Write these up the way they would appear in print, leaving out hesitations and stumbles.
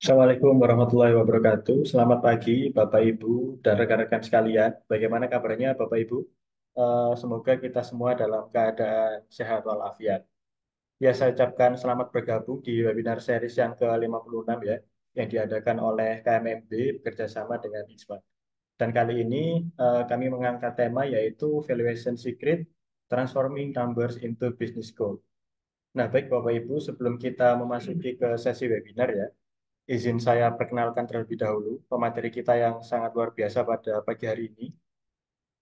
Assalamualaikum warahmatullahi wabarakatuh. Selamat pagi, Bapak Ibu dan rekan-rekan sekalian. Bagaimana kabarnya, Bapak Ibu? Semoga kita semua dalam keadaan sehat walafiat. Ya, saya ucapkan selamat bergabung di webinar series yang ke-56 ya, yang diadakan oleh KMMB bekerjasama dengan ISMA. Dan kali ini kami mengangkat tema yaitu Valuation Secret Transforming Numbers into Business Goal. Nah, baik Bapak Ibu, sebelum kita memasuki ke sesi webinar ya, izin saya perkenalkan terlebih dahulu pemateri kita yang sangat luar biasa pada pagi hari ini,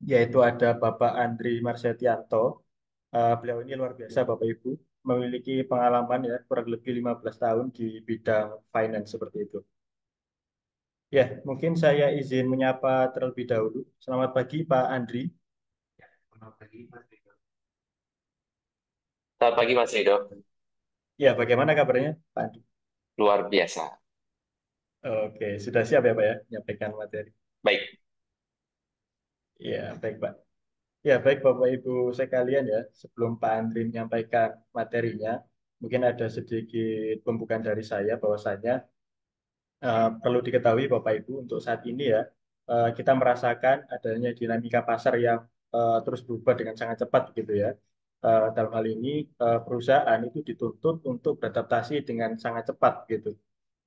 yaitu ada Bapak Andri Marsetianto. Beliau ini luar biasa Bapak Ibu, memiliki pengalaman ya kurang lebih 15 tahun di bidang finance seperti itu. Ya, mungkin saya izin menyapa terlebih dahulu. Selamat pagi Pak Andri. Selamat pagi, Mas Rido. Selamat pagi, Mas Rido. Ya, bagaimana kabarnya Pak Andri? Luar biasa. Oke, sudah siap ya Pak ya, menyampaikan materi. Baik, Ya, baik Pak. Ya, baik Bapak Ibu sekalian ya, sebelum Pak Andri menyampaikan materinya, mungkin ada sedikit pembukaan dari saya bahwasanya perlu diketahui Bapak Ibu untuk saat ini ya, kita merasakan adanya dinamika pasar yang terus berubah dengan sangat cepat gitu ya. Dalam hal ini perusahaan itu dituntut untuk beradaptasi dengan sangat cepat gitu.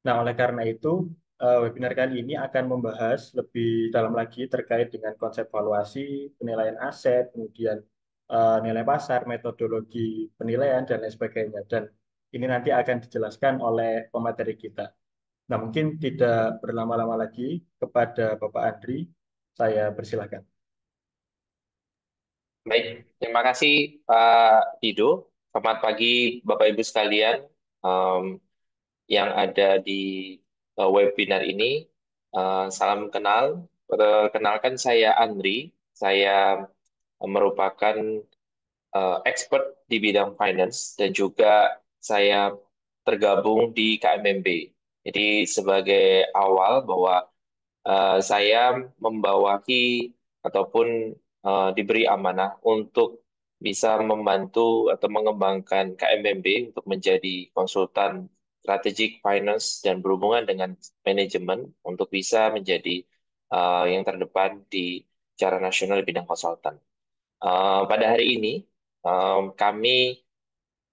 Nah, oleh karena itu, webinar kali ini akan membahas lebih dalam lagi terkait dengan konsep valuasi, penilaian aset, kemudian nilai pasar, metodologi penilaian, dan lain sebagainya. Dan ini nanti akan dijelaskan oleh pemateri kita. Nah, mungkin tidak berlama-lama lagi kepada Bapak Andri, saya persilahkan. baik. Terima kasih, Pak Dido. Selamat pagi, Bapak Ibu sekalian em, yang ada di webinar ini. Salam kenal. Perkenalkan saya Andri. Saya merupakan expert di bidang finance dan juga saya tergabung di KMMB. Jadi sebagai awal bahwa saya membawahi ataupun diberi amanah untuk bisa membantu atau mengembangkan KMMB untuk menjadi konsultan strategic finance dan berhubungan dengan manajemen untuk bisa menjadi yang terdepan di secara nasional di bidang konsultan. Pada hari ini kami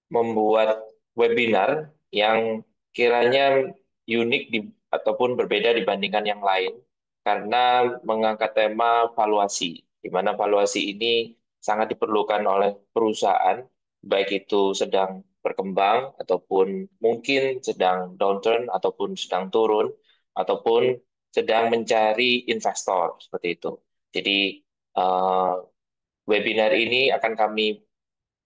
membuat webinar yang kiranya unik ataupun berbeda dibandingkan yang lain karena mengangkat tema valuasi, di mana valuasi ini sangat diperlukan oleh perusahaan, baik itu sedang berkembang ataupun mungkin sedang downturn ataupun sedang turun ataupun sedang mencari investor seperti itu. Jadi eh, webinar ini akan kami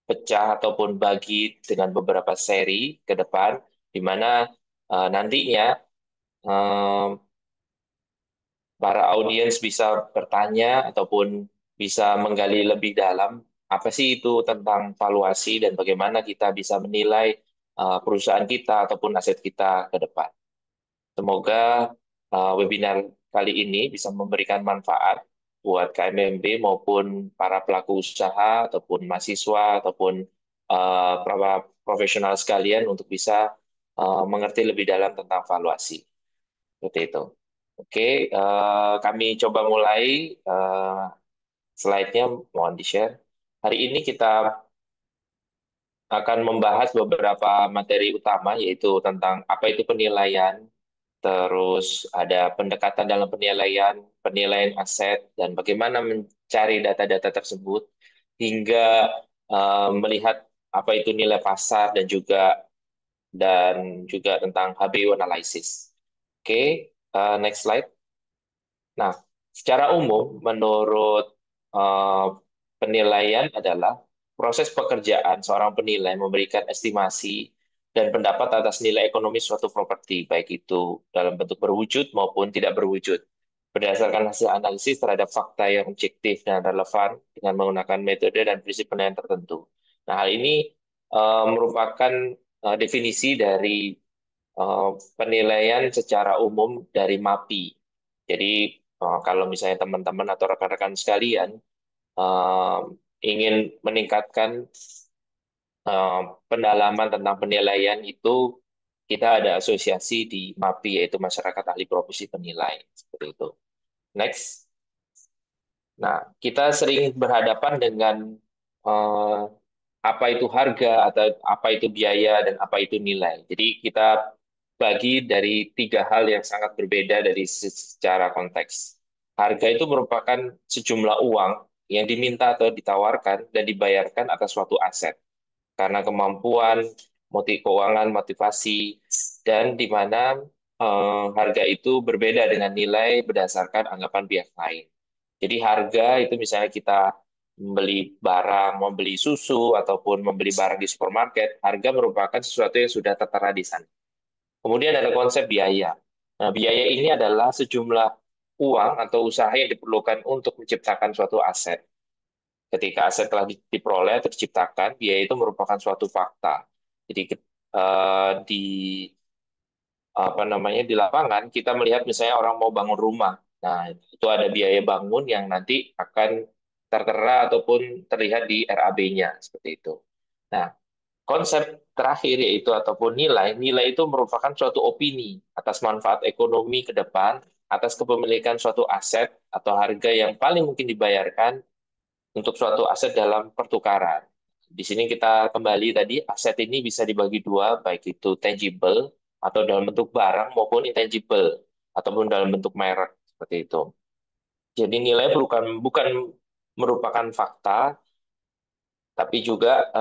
pecah ataupun bagi dengan beberapa seri ke depan, di mana nantinya eh, para audiens bisa bertanya ataupun bisa menggali lebih dalam apa sih itu tentang valuasi dan bagaimana kita bisa menilai perusahaan kita ataupun aset kita ke depan. Semoga webinar kali ini bisa memberikan manfaat buat KMMB maupun para pelaku usaha ataupun mahasiswa ataupun para profesional sekalian untuk bisa mengerti lebih dalam tentang valuasi. Seperti itu. Oke, kami coba mulai slide-nya, mohon di-share. Hari ini kita akan membahas beberapa materi utama, yaitu tentang apa itu penilaian, terus ada pendekatan dalam penilaian, penilaian aset, dan bagaimana mencari data-data tersebut, hingga melihat apa itu nilai pasar dan juga tentang HBU analysis. Oke, next slide. Nah, secara umum, menurut eh, penilaian adalah proses pekerjaan seorang penilai memberikan estimasi dan pendapat atas nilai ekonomi suatu properti, baik itu dalam bentuk berwujud maupun tidak berwujud, berdasarkan hasil analisis terhadap fakta yang objektif dan relevan dengan menggunakan metode dan prinsip penilaian tertentu. Nah, hal ini merupakan definisi dari eh, penilaian secara umum dari MAPI. Jadi kalau misalnya teman-teman atau rekan-rekan sekalian eh, ingin meningkatkan eh, pendalaman tentang penilaian itu, kita ada asosiasi di MAPI, yaitu Masyarakat Ahli Profesi Penilai. Seperti itu. Next. Nah, kita sering berhadapan dengan eh, apa itu harga atau apa itu biaya dan apa itu nilai. Jadi kita bagi dari tiga hal yang sangat berbeda dari secara konteks. Harga itu merupakan sejumlah uang yang diminta atau ditawarkan dan dibayarkan atas suatu aset karena kemampuan, motif keuangan, motivasi, dan di mana harga itu berbeda dengan nilai berdasarkan anggapan pihak lain. Jadi harga itu misalnya kita membeli barang, membeli susu, ataupun membeli barang di supermarket, harga merupakan sesuatu yang sudah tertera di sana. Kemudian ada konsep biaya. Nah, biaya ini adalah sejumlah uang atau usaha yang diperlukan untuk menciptakan suatu aset. Ketika aset telah diperoleh atau diciptakan, biaya itu merupakan suatu fakta. Jadi di apa namanya di lapangan kita melihat misalnya orang mau bangun rumah. Nah, itu ada biaya bangun yang nanti akan tertera ataupun terlihat di RAB-nya seperti itu. Nah, konsep terakhir yaitu ataupun nilai, nilai itu merupakan suatu opini atas manfaat ekonomi ke depan, atas kepemilikan suatu aset atau harga yang paling mungkin dibayarkan untuk suatu aset dalam pertukaran. Di sini kita kembali tadi, aset ini bisa dibagi dua, baik itu tangible atau dalam bentuk barang maupun intangible ataupun dalam bentuk merek seperti itu. Jadi nilai bukan merupakan fakta, tapi juga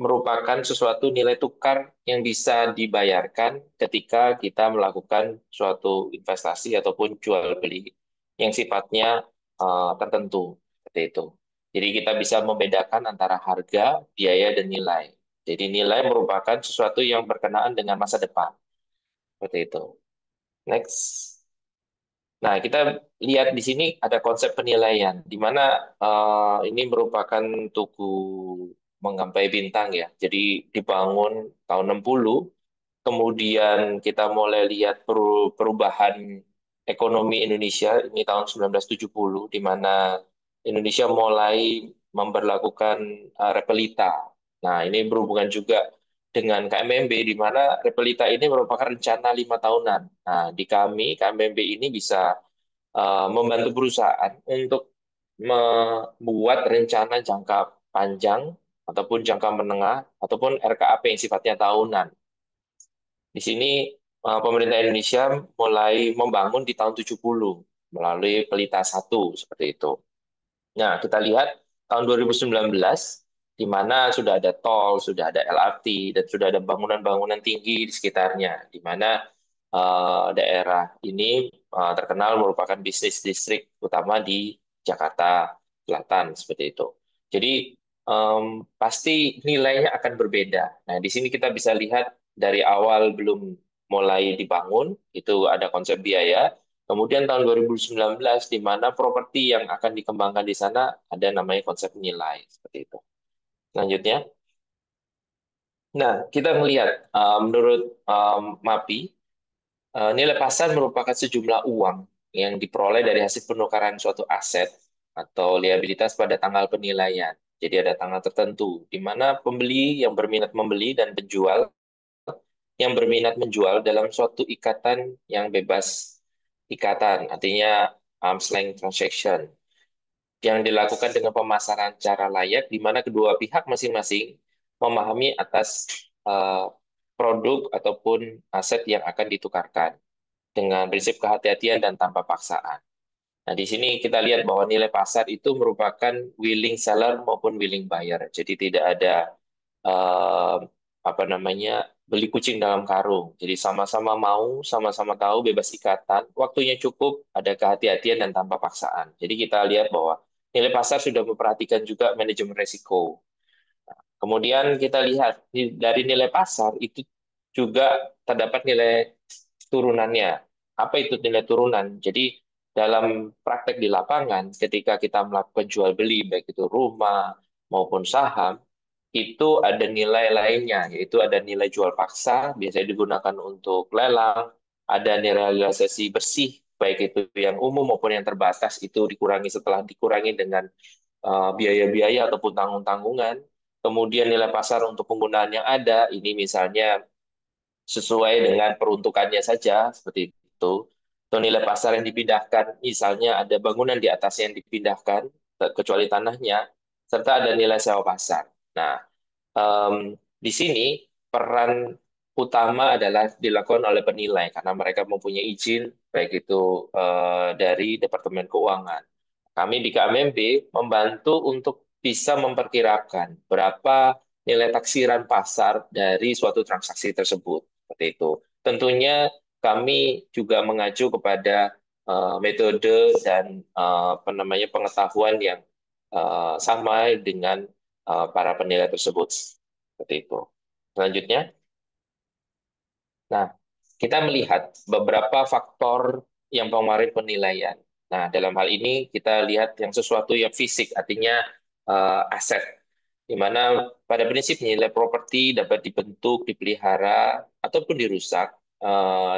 merupakan sesuatu nilai tukar yang bisa dibayarkan ketika kita melakukan suatu investasi ataupun jual beli yang sifatnya tertentu seperti itu. Jadi kita bisa membedakan antara harga, biaya, dan nilai. Jadi nilai merupakan sesuatu yang berkenaan dengan masa depan seperti itu. Next. Nah, kita lihat di sini ada konsep penilaian, di mana ini merupakan tugu Menggapai Bintang ya. Jadi dibangun tahun 60, kemudian kita mulai lihat perubahan ekonomi Indonesia ini tahun 1970, di mana Indonesia mulai memberlakukan repelita. Nah, ini berhubungan juga dengan KMMB, di mana repelita ini merupakan rencana 5 tahunan. Nah, di kami, KMMB ini bisa membantu perusahaan untuk membuat rencana jangka panjang ataupun jangka menengah ataupun RKAP yang sifatnya tahunan. Di sini pemerintah Indonesia mulai membangun di tahun 70 melalui Pelita 1 seperti itu. Nah, kita lihat tahun 2019 di mana sudah ada tol, sudah ada LRT, dan sudah ada bangunan-bangunan tinggi di sekitarnya, di mana daerah ini terkenal merupakan bisnis distrik utama di Jakarta Selatan seperti itu. Jadi pasti nilainya akan berbeda. Nah, di sini kita bisa lihat dari awal belum mulai dibangun itu ada konsep biaya. Kemudian tahun 2019 di mana properti yang akan dikembangkan di sana ada namanya konsep nilai seperti itu. Selanjutnya, nah kita melihat menurut MAPI nilai pasar merupakan sejumlah uang yang diperoleh dari hasil penukaran suatu aset atau liabilitas pada tanggal penilaian. Jadi ada tanggal tertentu di mana pembeli yang berminat membeli dan penjual yang berminat menjual dalam suatu ikatan yang bebas ikatan, artinya arm's length transaction yang dilakukan dengan pemasaran cara layak di mana kedua pihak masing-masing memahami atas eh, produk ataupun aset yang akan ditukarkan dengan prinsip kehati-hatian dan tanpa paksaan. Nah, di sini kita lihat bahwa nilai pasar itu merupakan willing seller maupun willing buyer. Jadi tidak ada eh, apa namanya beli kucing dalam karung. Jadi sama-sama mau, sama-sama tahu, bebas ikatan, waktunya cukup, ada kehati-hatian dan tanpa paksaan. Jadi kita lihat bahwa nilai pasar sudah memperhatikan juga manajemen risiko. Kemudian kita lihat dari nilai pasar itu juga terdapat nilai turunannya. Apa itu nilai turunan? Jadi dalam praktek di lapangan, ketika kita melakukan jual beli, baik itu rumah maupun saham, itu ada nilai lainnya, yaitu ada nilai jual paksa, biasanya digunakan untuk lelang, ada nilai realisasi bersih, baik itu yang umum maupun yang terbatas, itu dikurangi setelah dikurangi dengan biaya-biaya ataupun tanggung-tanggungan. Kemudian nilai pasar untuk penggunaan yang ada, ini misalnya sesuai dengan peruntukannya saja, seperti itu. Atau nilai pasar yang dipindahkan, misalnya ada bangunan di atasnya yang dipindahkan, kecuali tanahnya, serta ada nilai sewa pasar. Nah, di sini peran utama adalah dilakukan oleh penilai karena mereka mempunyai izin baik itu dari Departemen Keuangan. Kami di KMMB membantu untuk bisa memperkirakan berapa nilai taksiran pasar dari suatu transaksi tersebut. Seperti itu. Tentunya kami juga mengacu kepada metode dan apa namanya pengetahuan yang sama dengan para penilai tersebut. Seperti itu. Selanjutnya, nah, kita melihat beberapa faktor yang mempengaruhi penilaian. Nah, dalam hal ini kita lihat yang sesuatu yang fisik, artinya aset, di mana pada prinsipnya nilai properti dapat dibentuk, dipelihara, ataupun dirusak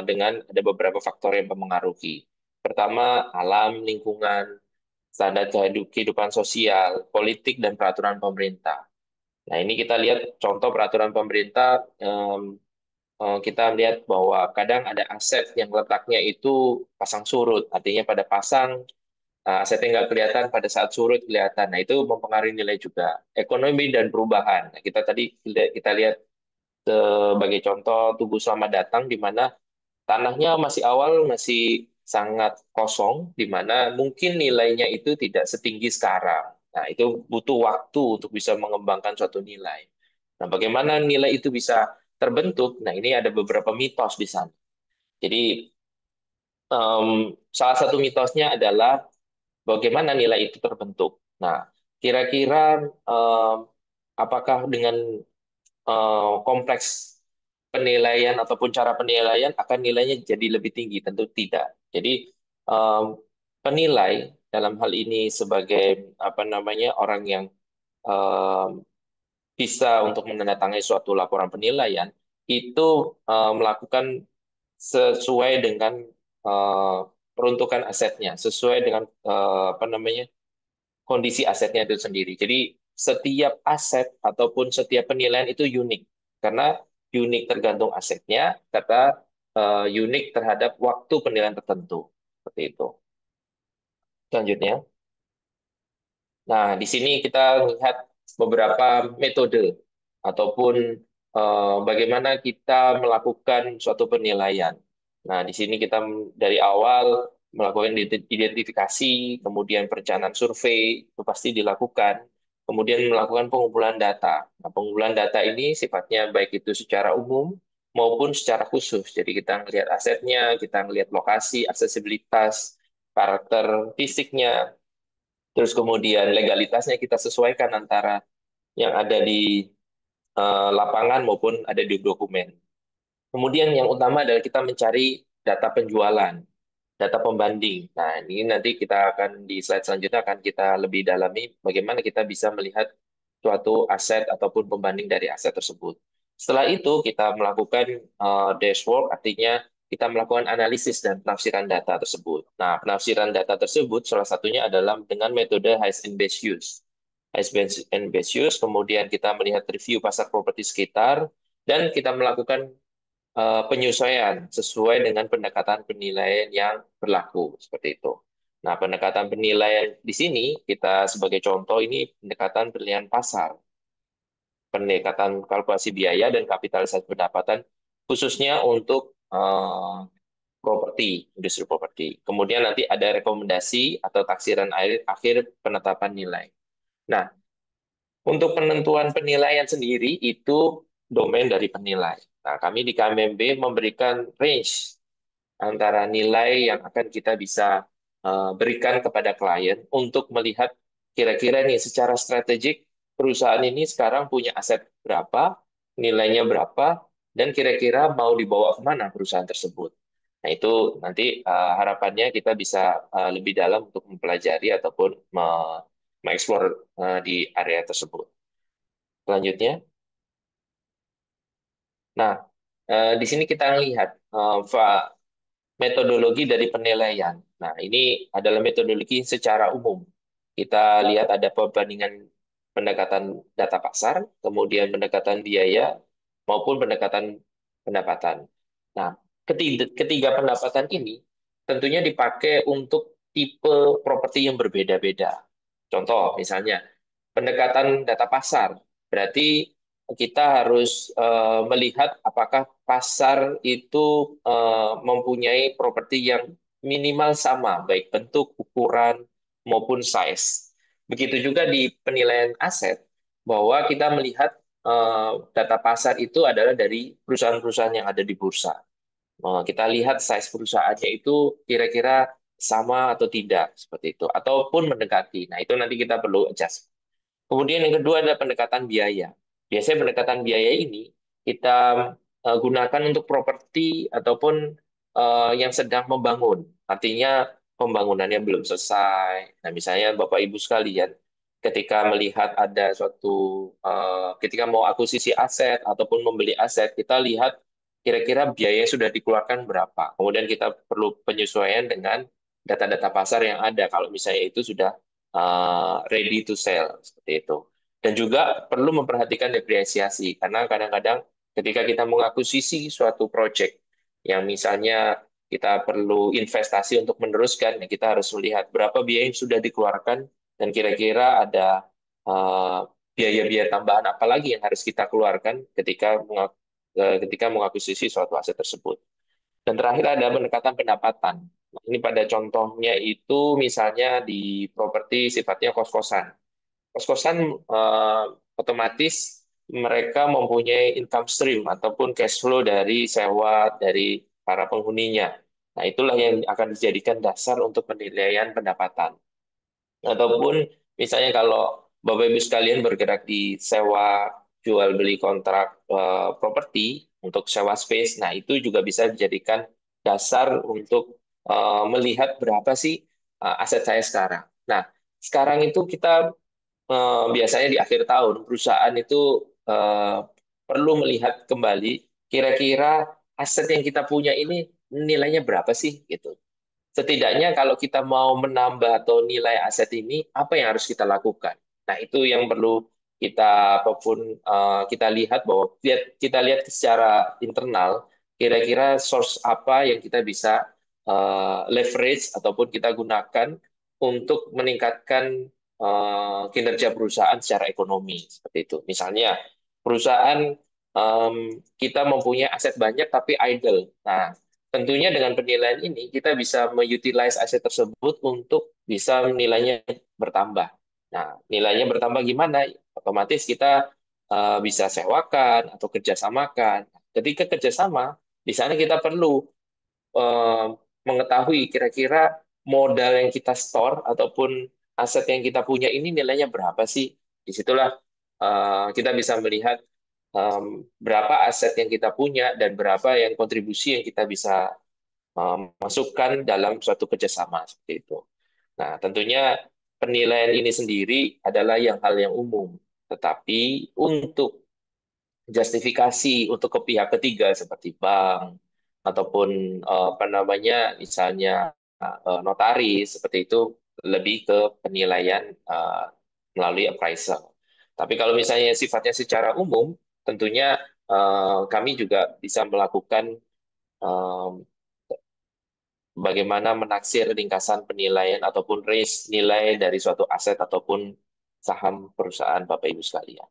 dengan ada beberapa faktor yang mempengaruhi. Pertama, alam, lingkungan, standar kehidupan sosial, politik, dan peraturan pemerintah. Nah, ini kita lihat contoh peraturan pemerintah, kita melihat bahwa kadang ada aset yang letaknya itu pasang surut, artinya pada pasang asetnya nggak kelihatan, pada saat surut kelihatan. Nah, itu mempengaruhi nilai juga. Ekonomi dan perubahan. Nah, kita tadi kita lihat sebagai contoh Tugu Selamat Datang, di mana tanahnya masih awal, masih sangat kosong, di mana mungkin nilainya itu tidak setinggi sekarang. Nah, itu butuh waktu untuk bisa mengembangkan suatu nilai. Nah, bagaimana nilai itu bisa terbentuk? Nah, ini ada beberapa mitos di sana. Jadi, salah satu mitosnya adalah bagaimana nilai itu terbentuk. Nah, kira-kira apakah dengan kompleks penilaian ataupun cara penilaian akan nilainya jadi lebih tinggi? Tentu tidak. Jadi um, penilai dalam hal ini sebagai apa namanya orang yang um, bisa untuk menandatangani suatu laporan penilaian itu melakukan sesuai dengan uh, peruntukan asetnya, sesuai dengan apa namanya kondisi asetnya itu sendiri. Jadi setiap aset ataupun setiap penilaian itu unik karena unik tergantung asetnya, kata unik terhadap waktu penilaian tertentu. Seperti itu. Selanjutnya, nah di sini kita lihat beberapa metode ataupun bagaimana kita melakukan suatu penilaian. Nah, di sini kita dari awal melakukan identifikasi, kemudian perencanaan survei, itu pasti dilakukan, kemudian melakukan pengumpulan data. Nah, pengumpulan data ini sifatnya baik itu secara umum maupun secara khusus. Jadi kita melihat asetnya, kita melihat lokasi, aksesibilitas, karakter fisiknya, terus kemudian legalitasnya kita sesuaikan antara yang ada di lapangan maupun ada di dokumen. Kemudian yang utama adalah kita mencari data penjualan, data pembanding. Nah, ini nanti kita akan di slide selanjutnya akan kita lebih dalami bagaimana kita bisa melihat suatu aset ataupun pembanding dari aset tersebut. Setelah itu kita melakukan dashboard, artinya kita melakukan analisis dan penafsiran data tersebut. Nah, penafsiran data tersebut salah satunya adalah dengan metode Height and Best Use. Height and Best Use, kemudian kita melihat review pasar properti sekitar, dan kita melakukan penyesuaian sesuai dengan pendekatan penilaian yang berlaku seperti itu. Nah, pendekatan penilaian di sini kita sebagai contoh ini pendekatan penilaian pasar, pendekatan kalkulasi biaya dan kapitalisasi pendapatan khususnya untuk properti, industri properti. Kemudian nanti ada rekomendasi atau taksiran akhir penetapan nilai. Nah, untuk penentuan penilaian sendiri itu domain dari penilai. Nah, kami di KMMB memberikan range antara nilai yang akan kita bisa berikan kepada klien untuk melihat kira-kira nih secara strategik perusahaan ini sekarang punya aset berapa, nilainya berapa, dan kira-kira mau dibawa kemana perusahaan tersebut. Nah, itu nanti harapannya kita bisa lebih dalam untuk mempelajari ataupun mengeksplor di area tersebut. Selanjutnya, nah, di sini kita lihat metodologi dari penilaian. Nah, ini adalah metodologi secara umum. Kita lihat ada perbandingan pendekatan data pasar, kemudian pendekatan biaya, maupun pendekatan pendapatan. Nah, ketiga pendapatan ini tentunya dipakai untuk tipe properti yang berbeda-beda. Contoh, misalnya pendekatan data pasar. Berarti kita harus melihat apakah pasar itu mempunyai properti yang minimal sama, baik bentuk, ukuran, maupun size. Begitu juga di penilaian aset, bahwa kita melihat data pasar itu adalah dari perusahaan-perusahaan yang ada di bursa. Kita lihat size perusahaannya itu kira-kira sama atau tidak, seperti itu. Ataupun mendekati. Nah, itu nanti kita perlu adjust. Kemudian yang kedua adalah pendekatan biaya. Biasanya pendekatan biaya ini kita gunakan untuk properti ataupun yang sedang membangun. Artinya pembangunannya belum selesai. Nah, misalnya Bapak Ibu sekalian, ketika melihat ada suatu, ketika mau akuisisi aset ataupun membeli aset, kita lihat kira-kira biaya yang sudah dikeluarkan berapa. Kemudian kita perlu penyesuaian dengan data-data pasar yang ada. Kalau misalnya itu sudah ready to sell seperti itu. Dan juga perlu memperhatikan depresiasi karena kadang-kadang ketika kita mengakuisisi suatu project yang misalnya kita perlu investasi untuk meneruskan, ya kita harus melihat berapa biaya yang sudah dikeluarkan dan kira-kira ada eh, biaya-biaya tambahan apa lagi yang harus kita keluarkan ketika mengakuisisi suatu aset tersebut. Dan terakhir ada pendekatan pendapatan. Nah, ini pada contohnya itu misalnya di properti sifatnya kos-kosan. Kos-kosan otomatis mereka mempunyai income stream ataupun cash flow dari sewa dari para penghuninya. Nah, itulah yang akan dijadikan dasar untuk penilaian pendapatan. Ataupun misalnya kalau Bapak Ibu sekalian bergerak di sewa jual beli kontrak properti untuk sewa space, nah itu juga bisa dijadikan dasar untuk melihat berapa sih aset saya sekarang. Nah, sekarang itu kita biasanya di akhir tahun perusahaan itu eh, perlu melihat kembali kira-kira aset yang kita punya ini nilainya berapa sih gitu. Setidaknya kalau kita mau menambah atau nilai aset ini, apa yang harus kita lakukan? Nah, itu yang perlu kita apapun kita lihat bahwa kita lihat secara internal kira-kira source apa yang kita bisa leverage ataupun kita gunakan untuk meningkatkan kinerja perusahaan secara ekonomi seperti itu. Misalnya perusahaan kita mempunyai aset banyak tapi idle. Nah, tentunya dengan penilaian ini kita bisa mengutilize aset tersebut untuk bisa nilainya bertambah. Nah, nilainya bertambah gimana? Otomatis kita bisa sewakan atau kerjasamakan. Ketika kerjasama, di sana kita perlu eh, mengetahui kira-kira modal yang kita store ataupun aset yang kita punya ini nilainya berapa sih? Disitulah kita bisa melihat berapa aset yang kita punya dan berapa yang kontribusi yang kita bisa masukkan dalam suatu kerjasama seperti itu. Nah, tentunya penilaian ini sendiri adalah hal yang umum, tetapi untuk justifikasi untuk ke pihak ketiga seperti bank ataupun apa namanya misalnya notaris seperti itu lebih ke penilaian melalui appraisal. Tapi kalau misalnya sifatnya secara umum, tentunya kami juga bisa melakukan eh, bagaimana menaksir ringkasan penilaian ataupun range nilai dari suatu aset ataupun saham perusahaan Bapak Ibu sekalian.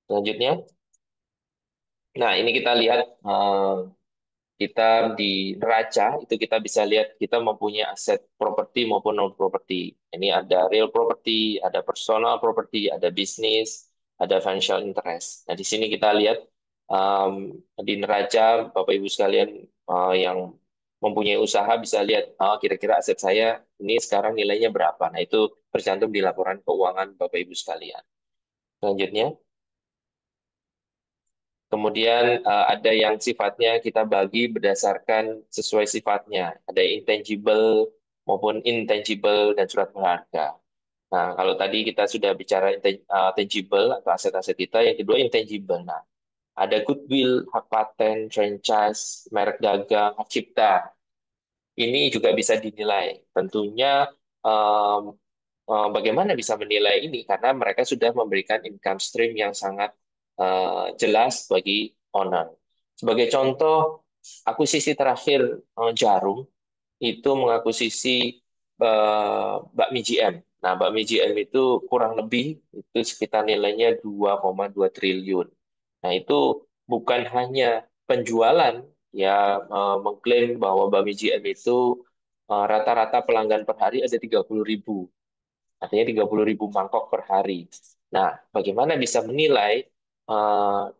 Selanjutnya, nah ini kita lihat kita di neraca itu kita bisa lihat kita mempunyai aset properti maupun non properti. Ini ada real property, ada personal property, ada bisnis, ada financial interest. Nah di sini kita lihat um, di neraca Bapak Ibu sekalian yang mempunyai usaha bisa lihat kira-kira aset saya ini sekarang nilainya berapa. Nah itu tercantum di laporan keuangan Bapak Ibu sekalian. Selanjutnya. Kemudian ada yang sifatnya kita bagi berdasarkan sesuai sifatnya. Ada intangible maupun intangible dan surat berharga. Nah, kalau tadi kita sudah bicara tangible atau aset-aset kita, yang kedua intangible. Nah, ada goodwill, hak paten, franchise, merek dagang, hak cipta. Ini juga bisa dinilai. Tentunya em, bagaimana bisa menilai ini? Karena mereka sudah memberikan income stream yang sangat jelas bagi owner. Sebagai contoh, akuisisi terakhir Jarum itu mengakuisisi bakmi GM. Nah, bakmi GM itu kurang lebih itu sekitar nilainya 2,2 triliun. Nah, itu bukan hanya penjualan ya mengklaim bahwa bakmi GM itu rata-rata pelanggan per hari ada 30.000. Artinya 30.000 mangkok per hari. Nah, bagaimana bisa menilai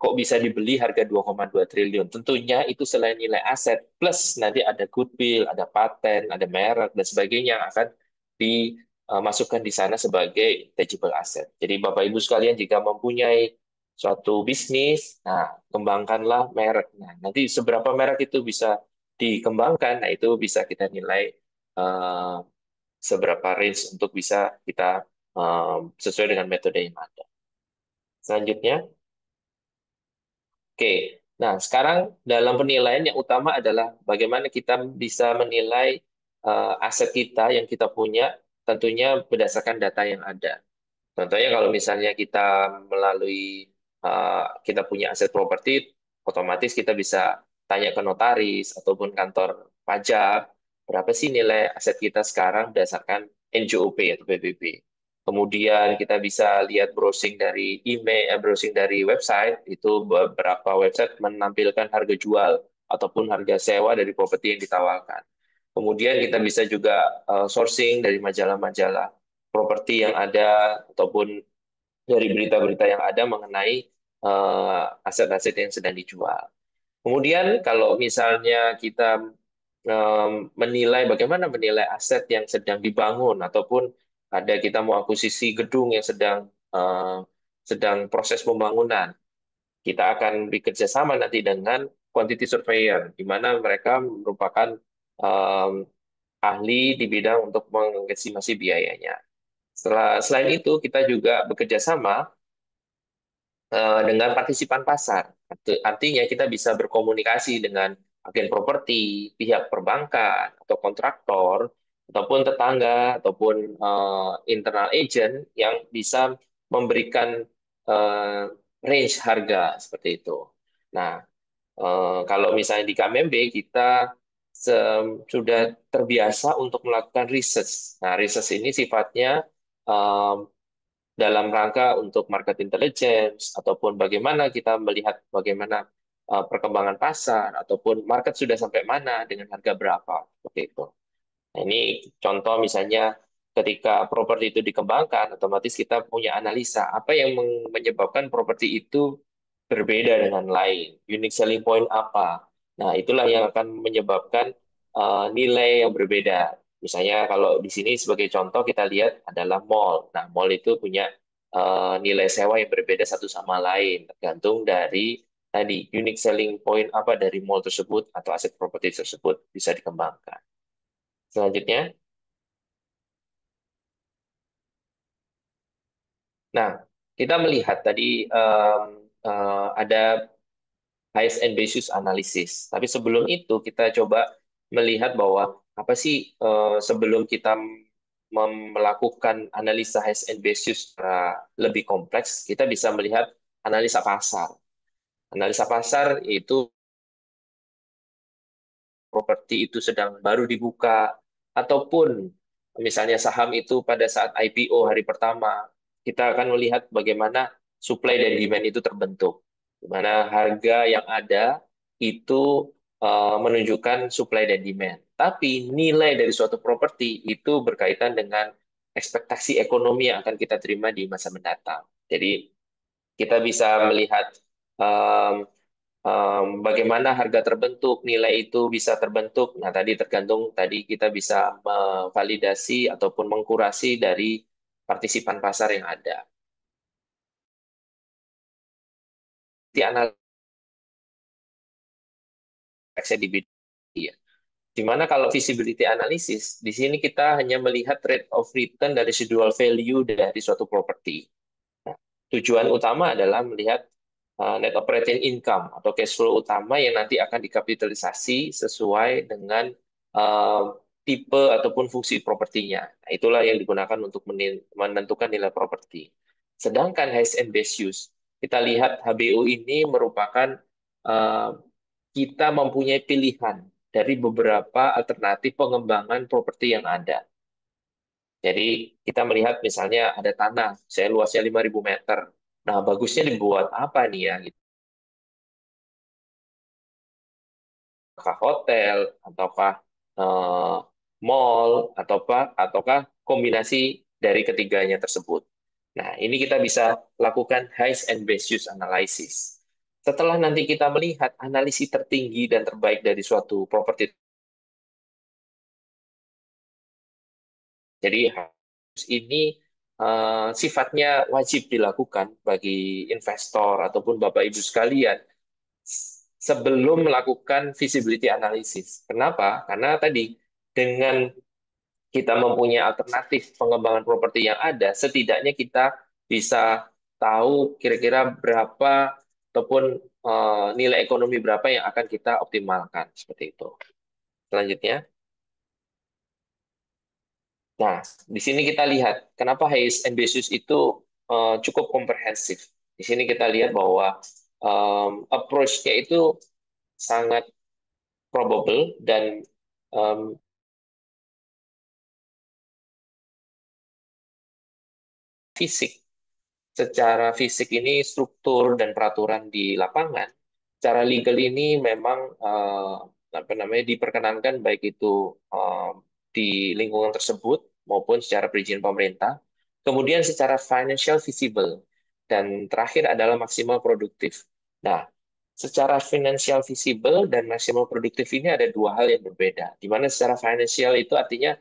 kok bisa dibeli harga 2,2 triliun? Tentunya itu selain nilai aset, plus nanti ada goodwill, ada paten, ada merek, dan sebagainya yang akan dimasukkan di sana sebagai tangible asset. Jadi Bapak Ibu sekalian jika mempunyai suatu bisnis, nah kembangkanlah merek. Nah, nanti seberapa merek itu bisa dikembangkan, nah itu bisa kita nilai eh, seberapa range untuk bisa kita sesuai dengan metode yang ada. Selanjutnya, oke. Nah, sekarang dalam penilaian yang utama adalah bagaimana kita bisa menilai aset kita yang kita punya, tentunya berdasarkan data yang ada. Contohnya kalau misalnya kita melalui kita punya aset properti, otomatis kita bisa tanya ke notaris ataupun kantor pajak, berapa sih nilai aset kita sekarang berdasarkan NJOP atau PBB. Kemudian kita bisa lihat browsing dari email, browsing dari website, itu beberapa website menampilkan harga jual ataupun harga sewa dari properti yang ditawarkan. Kemudian kita bisa juga sourcing dari majalah-majalah properti yang ada ataupun dari berita-berita yang ada mengenai aset-aset yang sedang dijual. Kemudian kalau misalnya kita menilai bagaimana menilai aset yang sedang dibangun ataupun ada kita mau akuisisi gedung yang sedang proses pembangunan, kita akan bekerja sama nanti dengan quantity surveyor, di mana mereka merupakan um, ahli di bidang untuk mengestimasi biayanya. Selain itu, kita juga bekerja sama dengan partisipan pasar. Artinya kita bisa berkomunikasi dengan agen properti, pihak perbankan, atau kontraktor, ataupun tetangga, ataupun internal agent yang bisa memberikan eh, range harga seperti itu. Nah, kalau misalnya di KMB kita sudah terbiasa untuk melakukan research. Nah, research ini sifatnya eh, dalam rangka untuk market intelligence ataupun bagaimana kita melihat bagaimana perkembangan pasar ataupun market sudah sampai mana dengan harga berapa seperti itu. Nah, ini contoh misalnya ketika properti itu dikembangkan, otomatis kita punya analisa apa yang menyebabkan properti itu berbeda dengan lain, unique selling point apa. Nah, itulah yang akan menyebabkan nilai yang berbeda. Misalnya kalau di sini sebagai contoh kita lihat adalah mall. Nah, mall itu punya nilai sewa yang berbeda satu sama lain, tergantung dari tadi unique selling point apa dari mall tersebut atau aset properti tersebut bisa dikembangkan. Selanjutnya, nah kita melihat tadi ada highest and basis analysis. Tapi sebelum itu kita coba melihat bahwa apa sih sebelum kita melakukan analisa highest and basis secara lebih kompleks, kita bisa melihat analisa pasar. Analisa pasar itu properti itu sedang baru dibuka, ataupun misalnya saham itu pada saat IPO hari pertama, kita akan melihat bagaimana supply dan demand itu terbentuk, di mana harga yang ada itu menunjukkan supply dan demand. Tapi nilai dari suatu properti itu berkaitan dengan ekspektasi ekonomi yang akan kita terima di masa mendatang. Jadi kita bisa melihat um, bagaimana harga terbentuk, nilai itu bisa terbentuk. Nah, tadi tergantung tadi kita bisa memvalidasi ataupun mengkurasi dari partisipan pasar yang ada. Di analisis di bidang iya. Di mana kalau visibility analysis, di sini kita hanya melihat rate of return dari residual value dari suatu properti. Nah, tujuan utama adalah melihat net operating income atau cash flow utama yang nanti akan dikapitalisasi sesuai dengan uh, tipe ataupun fungsi propertinya. Nah, itulah yang digunakan untuk menentukan nilai properti. Sedangkan highest and best use, kita lihat HBU ini merupakan uh, kita mempunyai pilihan dari beberapa alternatif pengembangan properti yang ada. Jadi kita melihat misalnya ada tanah, saya luasnya 5.000 meter. Nah, bagusnya dibuat apa nih ya? Gitu. Apakah hotel, ataukah eh, mall, ataukah kombinasi dari ketiganya tersebut. Nah, ini kita bisa lakukan highs and best use analysis. Setelah nanti kita melihat analisis tertinggi dan terbaik dari suatu properti, jadi ini sifatnya wajib dilakukan bagi investor ataupun Bapak Ibu sekalian sebelum melakukan feasibility analysis. Kenapa? Karena tadi dengan kita mempunyai alternatif pengembangan properti yang ada, setidaknya kita bisa tahu kira-kira berapa ataupun nilai ekonomi berapa yang akan kita optimalkan seperti itu. Selanjutnya, nah di sini kita lihat kenapa Hayes and Bezos itu cukup komprehensif. Di sini kita lihat bahwa approach-nya itu sangat probable dan um, fisik. Secara fisik ini struktur dan peraturan di lapangan, secara legal ini memang apa namanya diperkenankan baik itu di lingkungan tersebut maupun secara perizinan pemerintah. Kemudian secara financial visible dan terakhir adalah maksimal produktif. Nah, secara financial visible dan maksimal produktif ini ada dua hal yang berbeda. Di mana secara financial itu artinya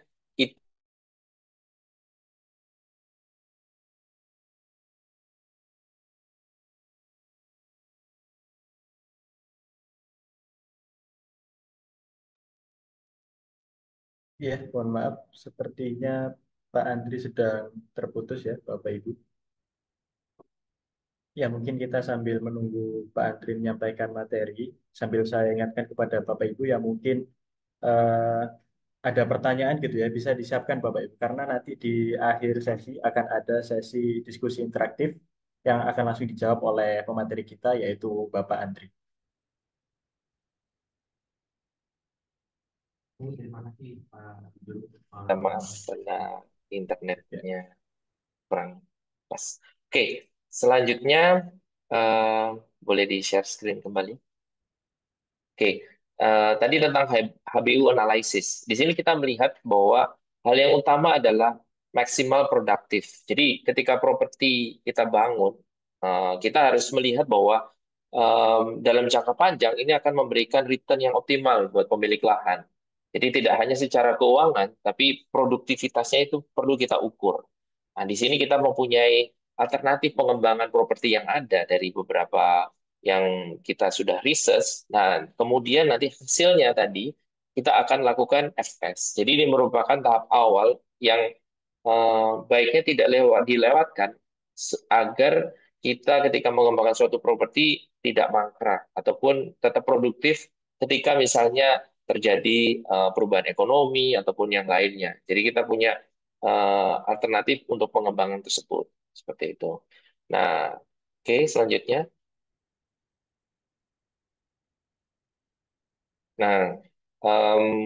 Ya, mohon maaf, sepertinya Pak Andri sedang terputus ya, Bapak Ibu. Ya, mungkin kita sambil menunggu Pak Andri menyampaikan materi, sambil saya ingatkan kepada Bapak Ibu yang mungkin eh, ada pertanyaan gitu ya, bisa disiapkan Bapak Ibu. Karena nanti di akhir sesi akan ada sesi diskusi interaktif yang akan langsung dijawab oleh pemateri kita, yaitu Bapak Andri. sama karena Ya. internetnya kurang pas. Oke, selanjutnya eh, boleh di-share screen kembali. Oke, tadi tentang HBU analysis. Di sini kita melihat bahwa hal yang utama adalah maksimal produktif. Jadi ketika properti kita bangun, kita harus melihat bahwa dalam jangka panjang ini akan memberikan return yang optimal buat pemilik lahan. Jadi tidak hanya secara keuangan, tapi produktivitasnya itu perlu kita ukur. Nah, di sini kita mempunyai alternatif pengembangan properti yang ada dari beberapa yang kita sudah research. Nah, kemudian nanti hasilnya tadi kita akan lakukan FS. Jadi ini merupakan tahap awal yang baiknya tidak dilewatkan agar kita ketika mengembangkan suatu properti tidak mangkrak ataupun tetap produktif ketika misalnya terjadi perubahan ekonomi ataupun yang lainnya. Jadi kita punya alternatif untuk pengembangan tersebut seperti itu. Nah, oke, selanjutnya. Nah,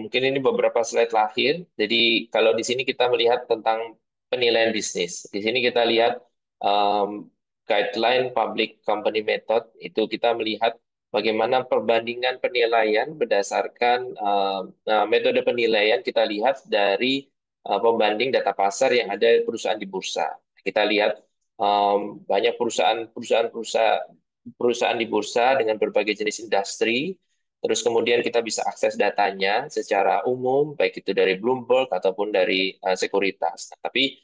mungkin ini beberapa slide terakhir. Jadi kalau di sini kita melihat tentang penilaian bisnis. Di sini kita lihat em, guideline public company method. Itu kita melihat bagaimana perbandingan penilaian berdasarkan metode penilaian kita lihat dari pembanding data pasar yang ada perusahaan di bursa. Kita lihat banyak perusahaan di bursa dengan berbagai jenis industri. Terus kemudian kita bisa akses datanya secara umum, baik itu dari Bloomberg ataupun dari sekuritas. Nah, tapi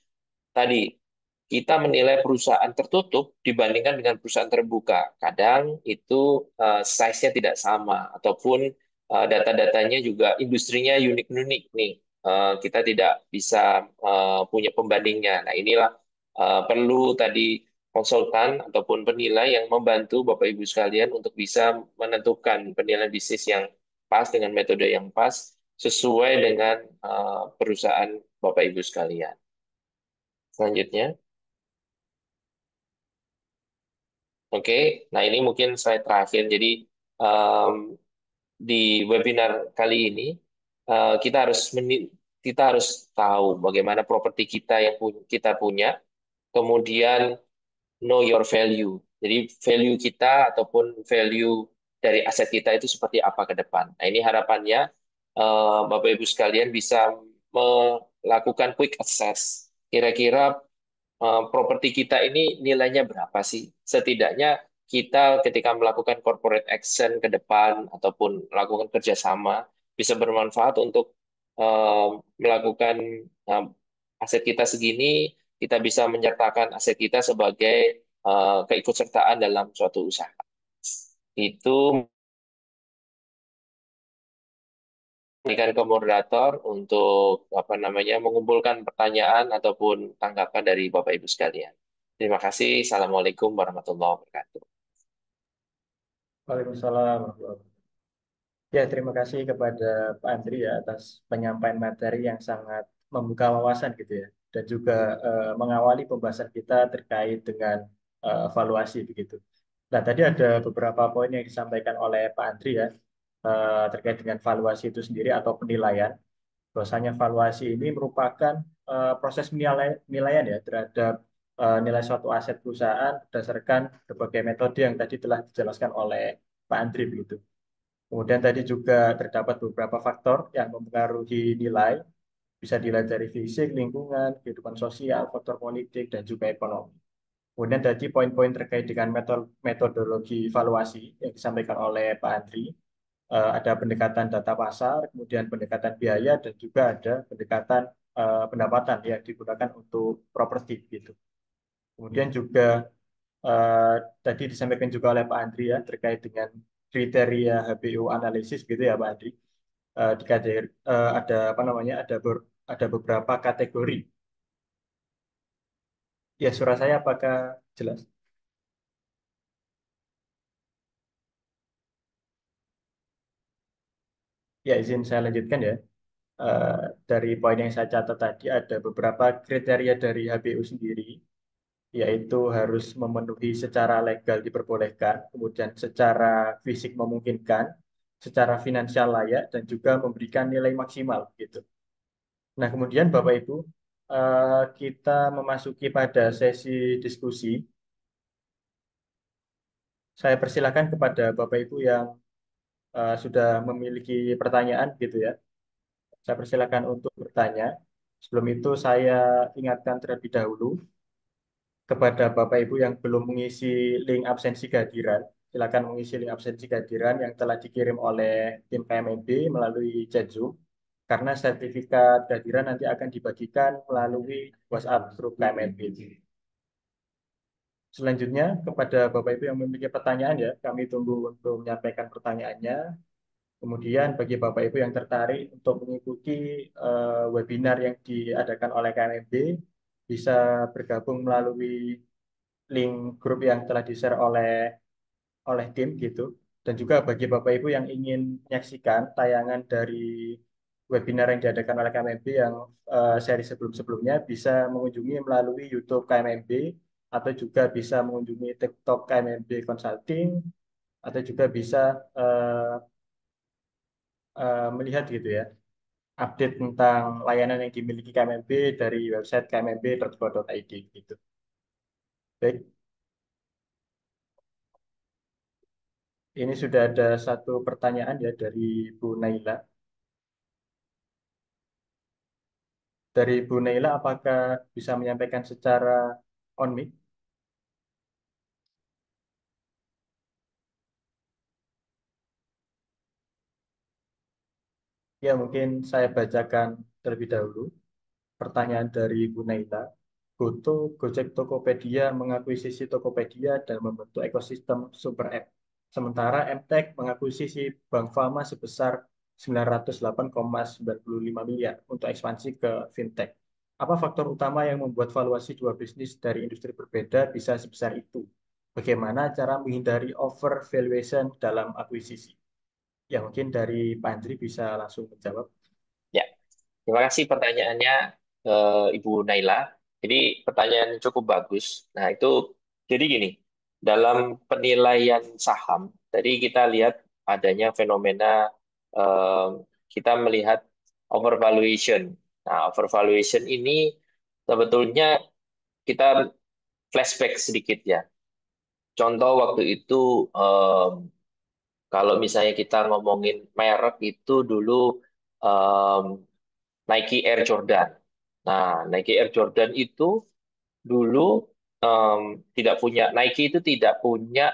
tadi kita menilai perusahaan tertutup dibandingkan dengan perusahaan terbuka. Kadang itu size-nya tidak sama, ataupun data-datanya juga industrinya unik-unik nih. Kita tidak bisa punya pembandingnya. Nah, inilah perlu tadi konsultan ataupun penilai yang membantu Bapak Ibu sekalian untuk bisa menentukan penilaian bisnis yang pas dengan metode yang pas sesuai dengan perusahaan Bapak Ibu sekalian. Selanjutnya, oke, nah ini mungkin slide terakhir. Jadi di webinar kali ini kita harus tahu bagaimana properti kita yang kita punya, kemudian know your value. Jadi value kita ataupun value dari aset kita itu seperti apa ke depan. Nah, ini harapannya Bapak Ibu sekalian bisa melakukan quick assess. Kira-kira properti kita ini nilainya berapa sih? Setidaknya kita ketika melakukan corporate action ke depan ataupun melakukan kerjasama bisa bermanfaat untuk eh, melakukan eh, aset kita segini, kita bisa menyertakan aset kita sebagai keikutsertaan dalam suatu usaha. Itu berikan ke moderator untuk apa namanya mengumpulkan pertanyaan ataupun tanggapan dari Bapak Ibu sekalian. Terima kasih. Assalamualaikum warahmatullahi wabarakatuh. Waalaikumsalam. Ya, terima kasih kepada Pak Andri ya atas penyampaian materi yang sangat membuka wawasan gitu ya, dan juga mengawali pembahasan kita terkait dengan valuasi begitu. Nah, tadi ada beberapa poin yang disampaikan oleh Pak Andri ya, terkait dengan valuasi itu sendiri atau penilaian. Bahwasanya valuasi ini merupakan proses penilaian ya terhadap nilai suatu aset perusahaan berdasarkan berbagai metode yang tadi telah dijelaskan oleh Pak Andri begitu. Kemudian tadi juga terdapat beberapa faktor yang mempengaruhi nilai, bisa dilihat dari fisik, lingkungan, kehidupan sosial, faktor politik, dan juga ekonomi. Kemudian tadi poin-poin terkait dengan metodologi valuasi yang disampaikan oleh Pak Andri, ada pendekatan data pasar, kemudian pendekatan biaya, dan juga ada pendekatan pendapatan yang digunakan untuk properti gitu. Kemudian juga eh, tadi disampaikan juga oleh Pak Andri ya terkait dengan kriteria HBU analisis gitu ya Pak Andri. Ada apa namanya ada beberapa kategori. Ya, suara saya apakah jelas? Ya, izin saya lanjutkan ya. Eh, dari poin yang saya catat tadi ada beberapa kriteria dari HBU sendiri, yaitu harus memenuhi secara legal diperbolehkan, kemudian secara fisik memungkinkan, secara finansial layak, dan juga memberikan nilai maksimal gitu. Nah, kemudian Bapak Ibu, kita memasuki pada sesi diskusi. Saya persilakan kepada Bapak Ibu yang sudah memiliki pertanyaan gitu ya. Saya persilakan untuk bertanya. Sebelum itu saya ingatkan terlebih dahulu kepada Bapak Ibu yang belum mengisi link absensi kehadiran. Silakan mengisi link absensi kehadiran yang telah dikirim oleh tim KMNB melalui chat Zoom. Karena sertifikat kehadiran nanti akan dibagikan melalui WhatsApp grup KMNB. Selanjutnya, kepada Bapak Ibu yang memiliki pertanyaan ya, kami tunggu untuk menyampaikan pertanyaannya. Kemudian bagi Bapak Ibu yang tertarik untuk mengikuti webinar yang diadakan oleh KMB, bisa bergabung melalui link grup yang telah di-share oleh tim gitu. Dan juga bagi Bapak Ibu yang ingin menyaksikan tayangan dari webinar yang diadakan oleh KMB yang seri sebelum-sebelumnya, bisa mengunjungi melalui YouTube KMB atau juga bisa mengunjungi TikTok KMB Consulting atau juga bisa eh, melihat gitu ya update tentang layanan yang dimiliki KMB dari website kmb.co.id gitu. Baik, ini sudah ada satu pertanyaan ya dari Bu Naila. Dari Bu Naila, apakah bisa menyampaikan secara on mic? Ya, mungkin saya bacakan terlebih dahulu. Pertanyaan dari Bu Naila. Goto, Gojek Tokopedia mengakuisisi Tokopedia dan membentuk ekosistem super app. Sementara Mtek mengakuisisi Bank Fama sebesar 908,95 miliar untuk ekspansi ke fintech. Apa faktor utama yang membuat valuasi dua bisnis dari industri berbeda bisa sebesar itu? Bagaimana cara menghindari overvaluation dalam akuisisi? Ya, mungkin dari Pak Andri bisa langsung menjawab. Ya, terima kasih pertanyaannya Ibu Naila. Jadi pertanyaan yang cukup bagus. Nah, itu jadi gini, dalam penilaian saham, tadi kita lihat adanya fenomena eh, kita melihat overvaluation. Nah, overvaluation ini sebetulnya kita flashback sedikit ya. Contoh waktu itu kalau misalnya kita ngomongin merek itu dulu em, Nike Air Jordan. Nah, Nike Air Jordan itu dulu em, tidak punya Nike itu tidak punya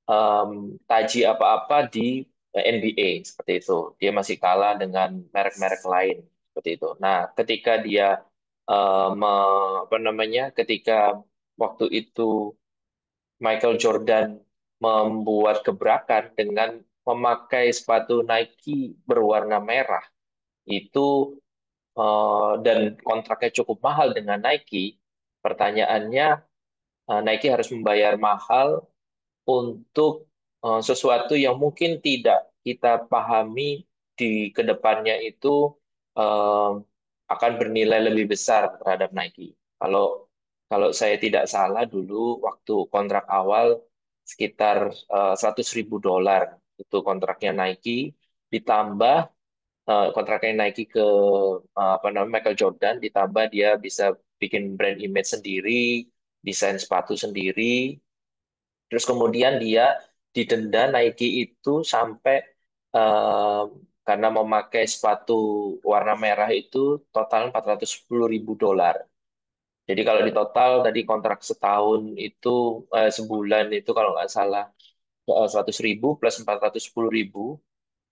em, taji apa-apa di NBA seperti itu. Dia masih kalah dengan merek-merek lain seperti itu. Nah, ketika dia apa namanya? Ketika waktu itu Michael Jordan membuat gebrakan dengan memakai sepatu Nike berwarna merah itu dan kontraknya cukup mahal dengan Nike. Pertanyaannya, Nike harus membayar mahal untuk sesuatu yang mungkin tidak kita pahami di kedepannya itu eh, akan bernilai lebih besar terhadap Nike. Kalau kalau saya tidak salah dulu waktu kontrak awal sekitar 100.000 dolar itu kontraknya Nike, ditambah kontraknya Nike ke apa namanya Michael Jordan, ditambah dia bisa bikin brand image sendiri, desain sepatu sendiri. Terus kemudian dia didenda Nike itu sampai eh, karena memakai sepatu warna merah itu total 410.000 dolar. Jadi kalau di total tadi kontrak setahun itu sebulan itu kalau nggak salah 100.000 plus 410.000.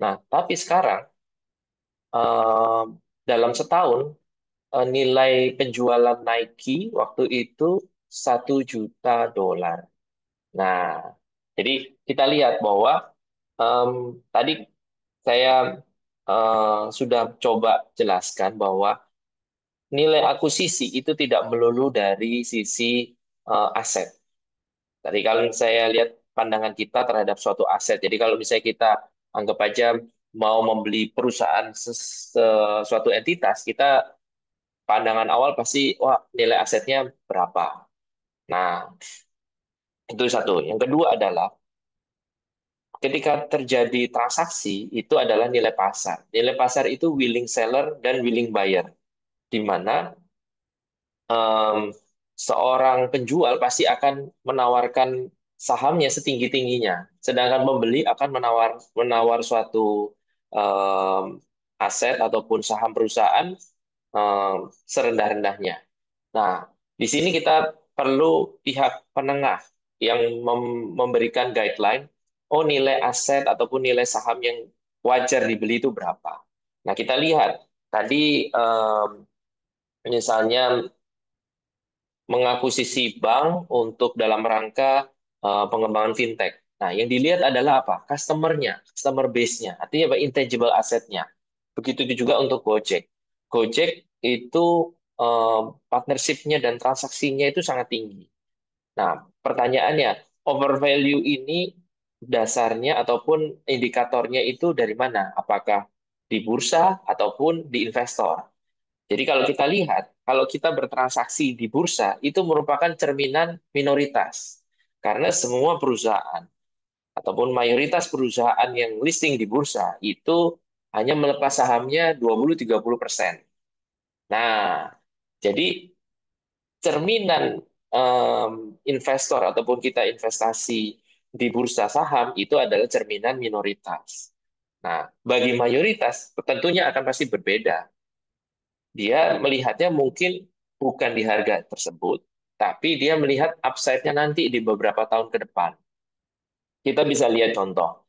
Nah, tapi sekarang eh, dalam setahun nilai penjualan Nike waktu itu 1 juta dolar. Nah, jadi kita lihat bahwa em, tadi saya sudah coba jelaskan bahwa nilai akuisisi itu tidak melulu dari sisi aset. Tadi kalau saya lihat pandangan kita terhadap suatu aset, jadi kalau misalnya kita anggap aja mau membeli perusahaan suatu entitas, kita pandangan awal pasti, wah nilai asetnya berapa. Nah, itu satu. Yang kedua adalah ketika terjadi transaksi itu adalah nilai pasar. Nilai pasar itu willing seller dan willing buyer, di mana em, seorang penjual pasti akan menawarkan sahamnya setinggi-tingginya, sedangkan pembeli akan menawar menawar suatu em, aset ataupun saham perusahaan em, serendah-rendahnya. Nah, di sini kita perlu pihak penengah yang memberikan guideline, oh nilai aset ataupun nilai saham yang wajar dibeli itu berapa. Nah, kita lihat tadi misalnya mengakuisisi bank untuk dalam rangka pengembangan fintech. Nah, yang dilihat adalah apa? Customer-nya, customer base-nya, artinya apa? Intangible asset-nya. Begitu juga untuk Gojek. Gojek itu partnership-nya dan transaksinya itu sangat tinggi. Nah, pertanyaannya, overvalue ini dasarnya ataupun indikatornya itu dari mana? Apakah di bursa ataupun di investor? Jadi kalau kita lihat, kalau kita bertransaksi di bursa, itu merupakan cerminan minoritas. Karena semua perusahaan ataupun mayoritas perusahaan yang listing di bursa itu hanya melepas sahamnya 20-30%. Nah, jadi cerminan investor ataupun kita investasi di bursa saham itu adalah cerminan minoritas. Nah, bagi mayoritas tentunya akan pasti berbeda. Dia melihatnya mungkin bukan di harga tersebut, tapi dia melihat upside-nya nanti di beberapa tahun ke depan. Kita bisa lihat contoh.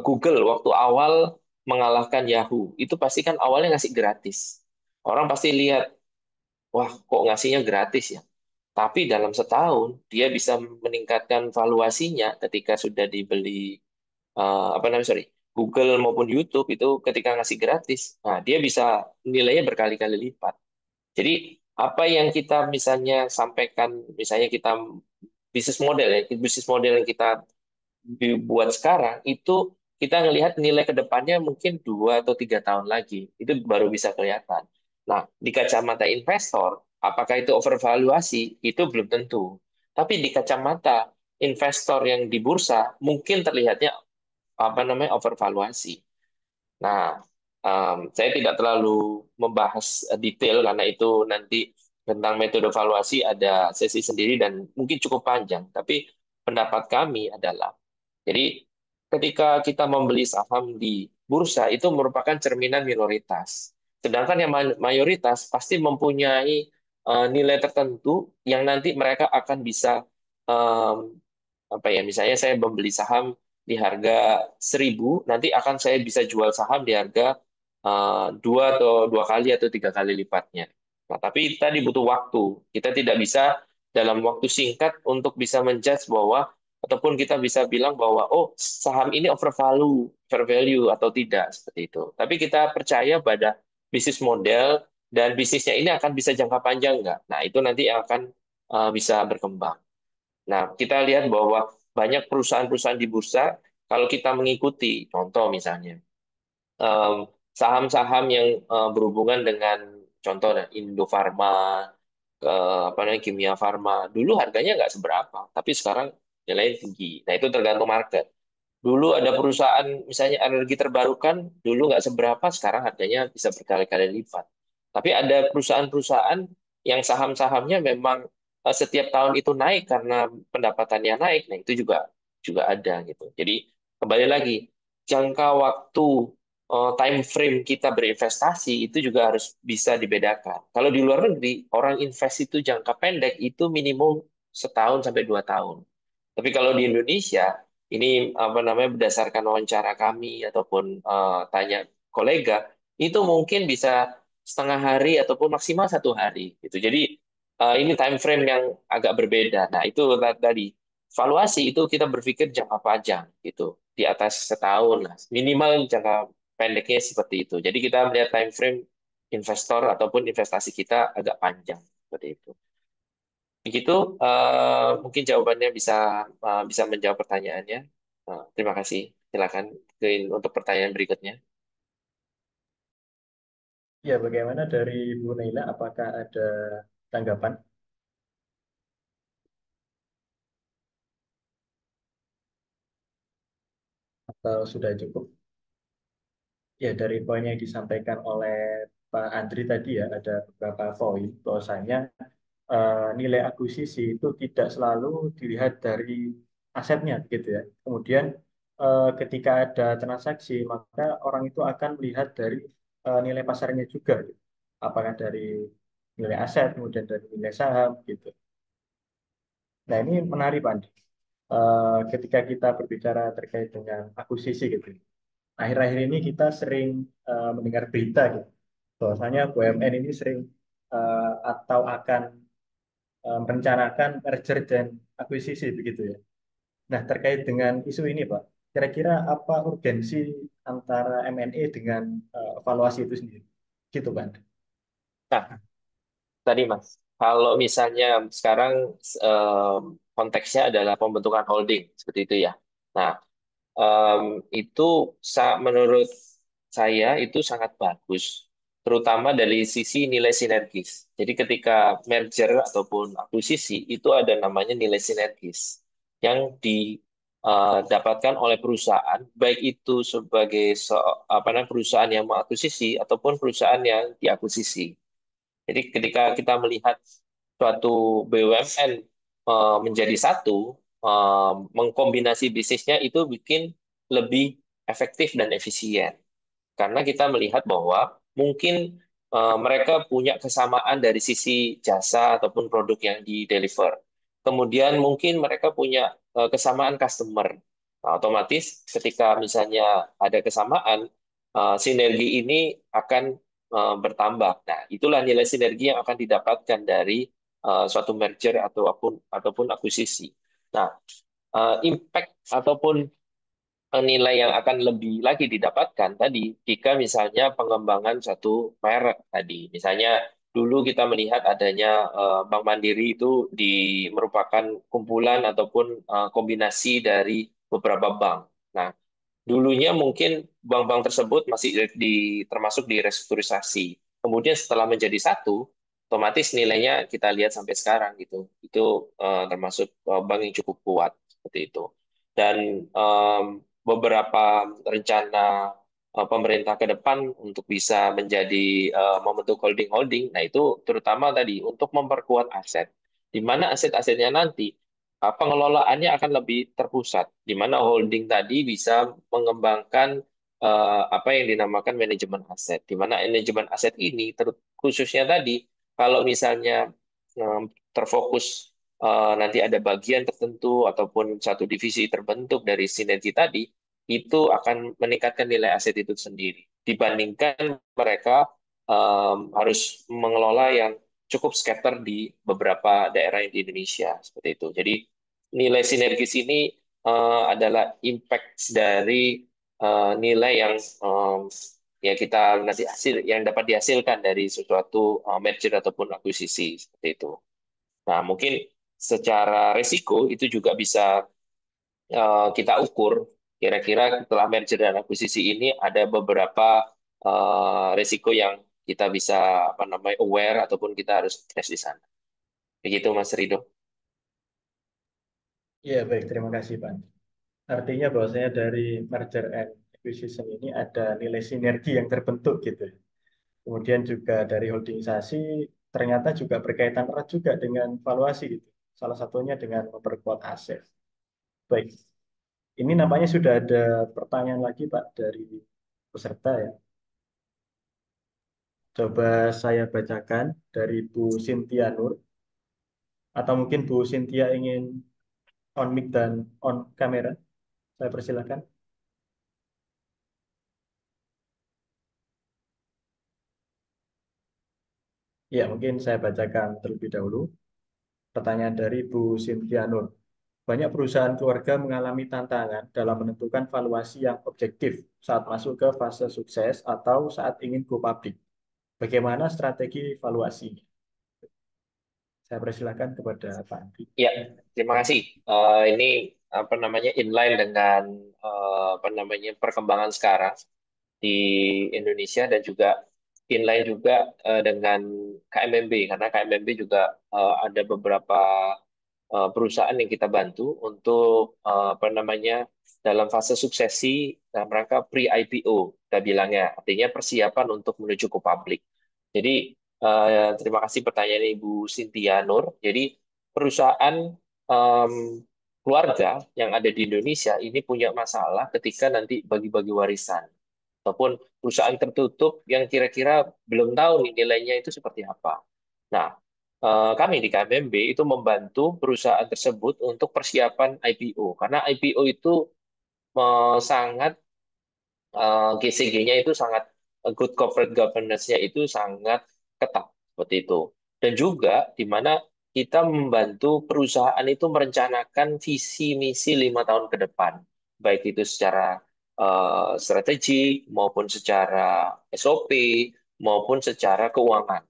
Google waktu awal mengalahkan Yahoo, itu pasti kan awalnya ngasih gratis. Orang pasti lihat, wah kok ngasihnya gratis ya? Tapi dalam setahun, dia bisa meningkatkan valuasinya ketika sudah dibeli, apa namanya, sorry, Google maupun YouTube itu ketika ngasih gratis. Nah, dia bisa nilainya berkali-kali lipat. Jadi apa yang kita misalnya sampaikan, misalnya kita bisnis model ya, bisnis model yang kita buat sekarang itu kita ngelihat nilai kedepannya mungkin 2 atau 3 tahun lagi itu baru bisa kelihatan. Nah, di kacamata investor, apakah itu overvaluasi? Itu belum tentu. Tapi di kacamata investor yang di bursa mungkin terlihatnya apa namanya overvaluasi. Nah, saya tidak terlalu membahas detail karena itu nanti tentang metode valuasi ada sesi sendiri dan mungkin cukup panjang. Tapi pendapat kami adalah, jadi ketika kita membeli saham di bursa itu merupakan cerminan minoritas. Sedangkan yang mayoritas pasti mempunyai nilai tertentu yang nanti mereka akan bisa apa ya, misalnya saya membeli saham di harga 1.000, nanti akan saya bisa jual saham di harga dua kali atau tiga kali lipatnya. Nah, tapi tadi butuh waktu. Kita tidak bisa dalam waktu singkat untuk bisa menjudge bahwa ataupun kita bisa bilang bahwa oh saham ini overvalue atau tidak seperti itu. Tapi kita percaya pada bisnis model dan bisnisnya ini akan bisa jangka panjang nggak? Nah, itu nanti akan bisa berkembang. Nah, kita lihat bahwa banyak perusahaan-perusahaan di bursa, kalau kita mengikuti, contoh misalnya, em, saham-saham yang berhubungan dengan contoh Indofarma, ke apa namanya Kimia Farma, dulu harganya nggak seberapa, tapi sekarang nilainya tinggi. Nah, itu tergantung market. Dulu ada perusahaan misalnya energi terbarukan, dulu nggak seberapa, sekarang harganya bisa berkali-kali lipat. Tapi ada perusahaan-perusahaan yang saham-sahamnya memang setiap tahun itu naik karena pendapatannya naik. Nah, itu juga juga ada gitu. Jadi kembali lagi, jangka waktu time frame kita berinvestasi itu juga harus bisa dibedakan. Kalau di luar negeri, orang invest itu jangka pendek itu minimum setahun sampai 2 tahun. Tapi kalau di Indonesia, ini apa namanya berdasarkan wawancara kami ataupun tanya kolega, itu mungkin bisa setengah hari ataupun maksimal 1 hari gitu. Jadi ini time frame yang agak berbeda. Nah itu tadi valuasi itu kita berpikir jangka panjang gitu, di atas setahun lah. Minimal jangka pendeknya seperti itu. Jadi kita melihat time frame investor ataupun investasi kita agak panjang seperti itu. Begitu, mungkin jawabannya bisa bisa menjawab pertanyaannya. Terima kasih. Silakan untuk pertanyaan berikutnya. Ya, bagaimana dari Bu Naila? Apakah ada tanggapan atau sudah cukup? Ya, dari poin yang disampaikan oleh Pak Andri tadi ya, ada beberapa poin bahwasanya nilai akuisisi itu tidak selalu dilihat dari asetnya gitu ya. Kemudian ketika ada transaksi, maka orang itu akan melihat dari nilai pasarnya juga, gitu. Apakah dari nilai aset, kemudian dari nilai saham gitu. Nah, ini menarik Pak Andi. Ketika kita berbicara terkait dengan akuisisi gitu. Akhir-akhir ini kita sering mendengar berita gitu, bahwasanya BUMN ini sering atau akan merencanakan merger dan akuisisi begitu ya. Nah, terkait dengan isu ini, Pak, kira-kira apa urgensi antara M&A dengan valuasi itu sendiri? Gitu, Pak. Nah, tadi Mas, kalau misalnya sekarang em, konteksnya adalah pembentukan holding, seperti itu ya. Nah, em, itu menurut saya itu sangat bagus, terutama dari sisi nilai sinergis. Jadi ketika merger ataupun akuisisi itu ada namanya nilai sinergis yang didapatkan oleh perusahaan, baik itu sebagai apa namanya perusahaan yang mengakuisisi ataupun perusahaan yang diakuisisi. Jadi ketika kita melihat suatu BUMN menjadi satu, mengkombinasi bisnisnya itu bikin lebih efektif dan efisien. Karena kita melihat bahwa mungkin mereka punya kesamaan dari sisi jasa ataupun produk yang di-deliver. Kemudian mungkin mereka punya kesamaan customer. Nah, otomatis ketika misalnya ada kesamaan, sinergi ini akan bertambah. Nah, itulah nilai sinergi yang akan didapatkan dari suatu merger ataupun akuisisi. Nah, impact ataupun nilai yang akan lebih lagi didapatkan tadi jika misalnya pengembangan satu merek tadi. Misalnya dulu kita melihat adanya Bank Mandiri itu merupakan kumpulan ataupun kombinasi dari beberapa bank. Nah, dulunya mungkin bank-bank tersebut masih termasuk di restrukturisasi. Kemudian setelah menjadi satu, otomatis nilainya kita lihat sampai sekarang gitu. Itu termasuk bank yang cukup kuat seperti itu. Dan beberapa rencana pemerintah ke depan untuk bisa menjadi membentuk holding-holding. Nah, itu terutama tadi untuk memperkuat aset. Di mana aset-asetnya nanti pengelolaannya akan lebih terpusat, di mana holding tadi bisa mengembangkan apa yang dinamakan manajemen aset. Di mana manajemen aset ini khususnya tadi kalau misalnya terfokus nanti ada bagian tertentu ataupun satu divisi terbentuk dari sinergi tadi, itu akan meningkatkan nilai aset itu sendiri dibandingkan mereka harus mengelola yang cukup scatter di beberapa daerah di Indonesia seperti itu. Jadi nilai sinergis ini adalah impact dari nilai yang ya kita nanti hasil yang dapat dihasilkan dari suatu merger ataupun akuisisi seperti itu. Nah, mungkin secara resiko itu juga bisa kita ukur kira-kira setelah merger dan akuisisi ini ada beberapa resiko yang kita bisa apa namanya aware ataupun kita harus tes di sana. Begitu Mas Rido. Iya, baik. Terima kasih, Pak. Artinya bahwasanya dari merger and acquisition ini ada nilai sinergi yang terbentuk gitu. Kemudian juga dari holdingisasi ternyata juga berkaitan erat juga dengan valuasi gitu. Salah satunya dengan memperkuat aset. Baik, ini nampaknya sudah ada pertanyaan lagi Pak dari peserta ya. Coba saya bacakan dari Bu Cynthia Nur. Atau mungkin Bu Cynthia ingin on mic dan on kamera. Saya persilakan. Ya, mungkin saya bacakan terlebih dahulu. Pertanyaan dari Bu Cynthia Nur. Banyak perusahaan keluarga mengalami tantangan dalam menentukan valuasi yang objektif saat masuk ke fase sukses atau saat ingin go public. Bagaimana strategi valuasi? Saya persilakan kepada Pak Andi. Ya, terima kasih. Ini apa namanya inline dengan apa namanya perkembangan sekarang di Indonesia dan juga inline juga dengan KMMB karena KMMB juga ada beberapa perusahaan yang kita bantu untuk apa namanya dalam fase suksesi dalam rangka pre-IPO kita bilangnya artinya persiapan untuk menuju ke publik. Jadi terima kasih pertanyaan Ibu Cynthia Nur. Jadi perusahaan em, keluarga yang ada di Indonesia ini punya masalah ketika nanti bagi-bagi warisan ataupun perusahaan tertutup yang kira-kira belum tahu nih nilainya itu seperti apa. Nah, kami di KMMB itu membantu perusahaan tersebut untuk persiapan IPO karena IPO itu sangat GCG-nya itu sangat good corporate governance-nya itu sangat ketat seperti itu. Dan juga di mana kita membantu perusahaan itu merencanakan visi misi 5 tahun ke depan, baik itu secara strategi maupun secara SOP maupun secara keuangan.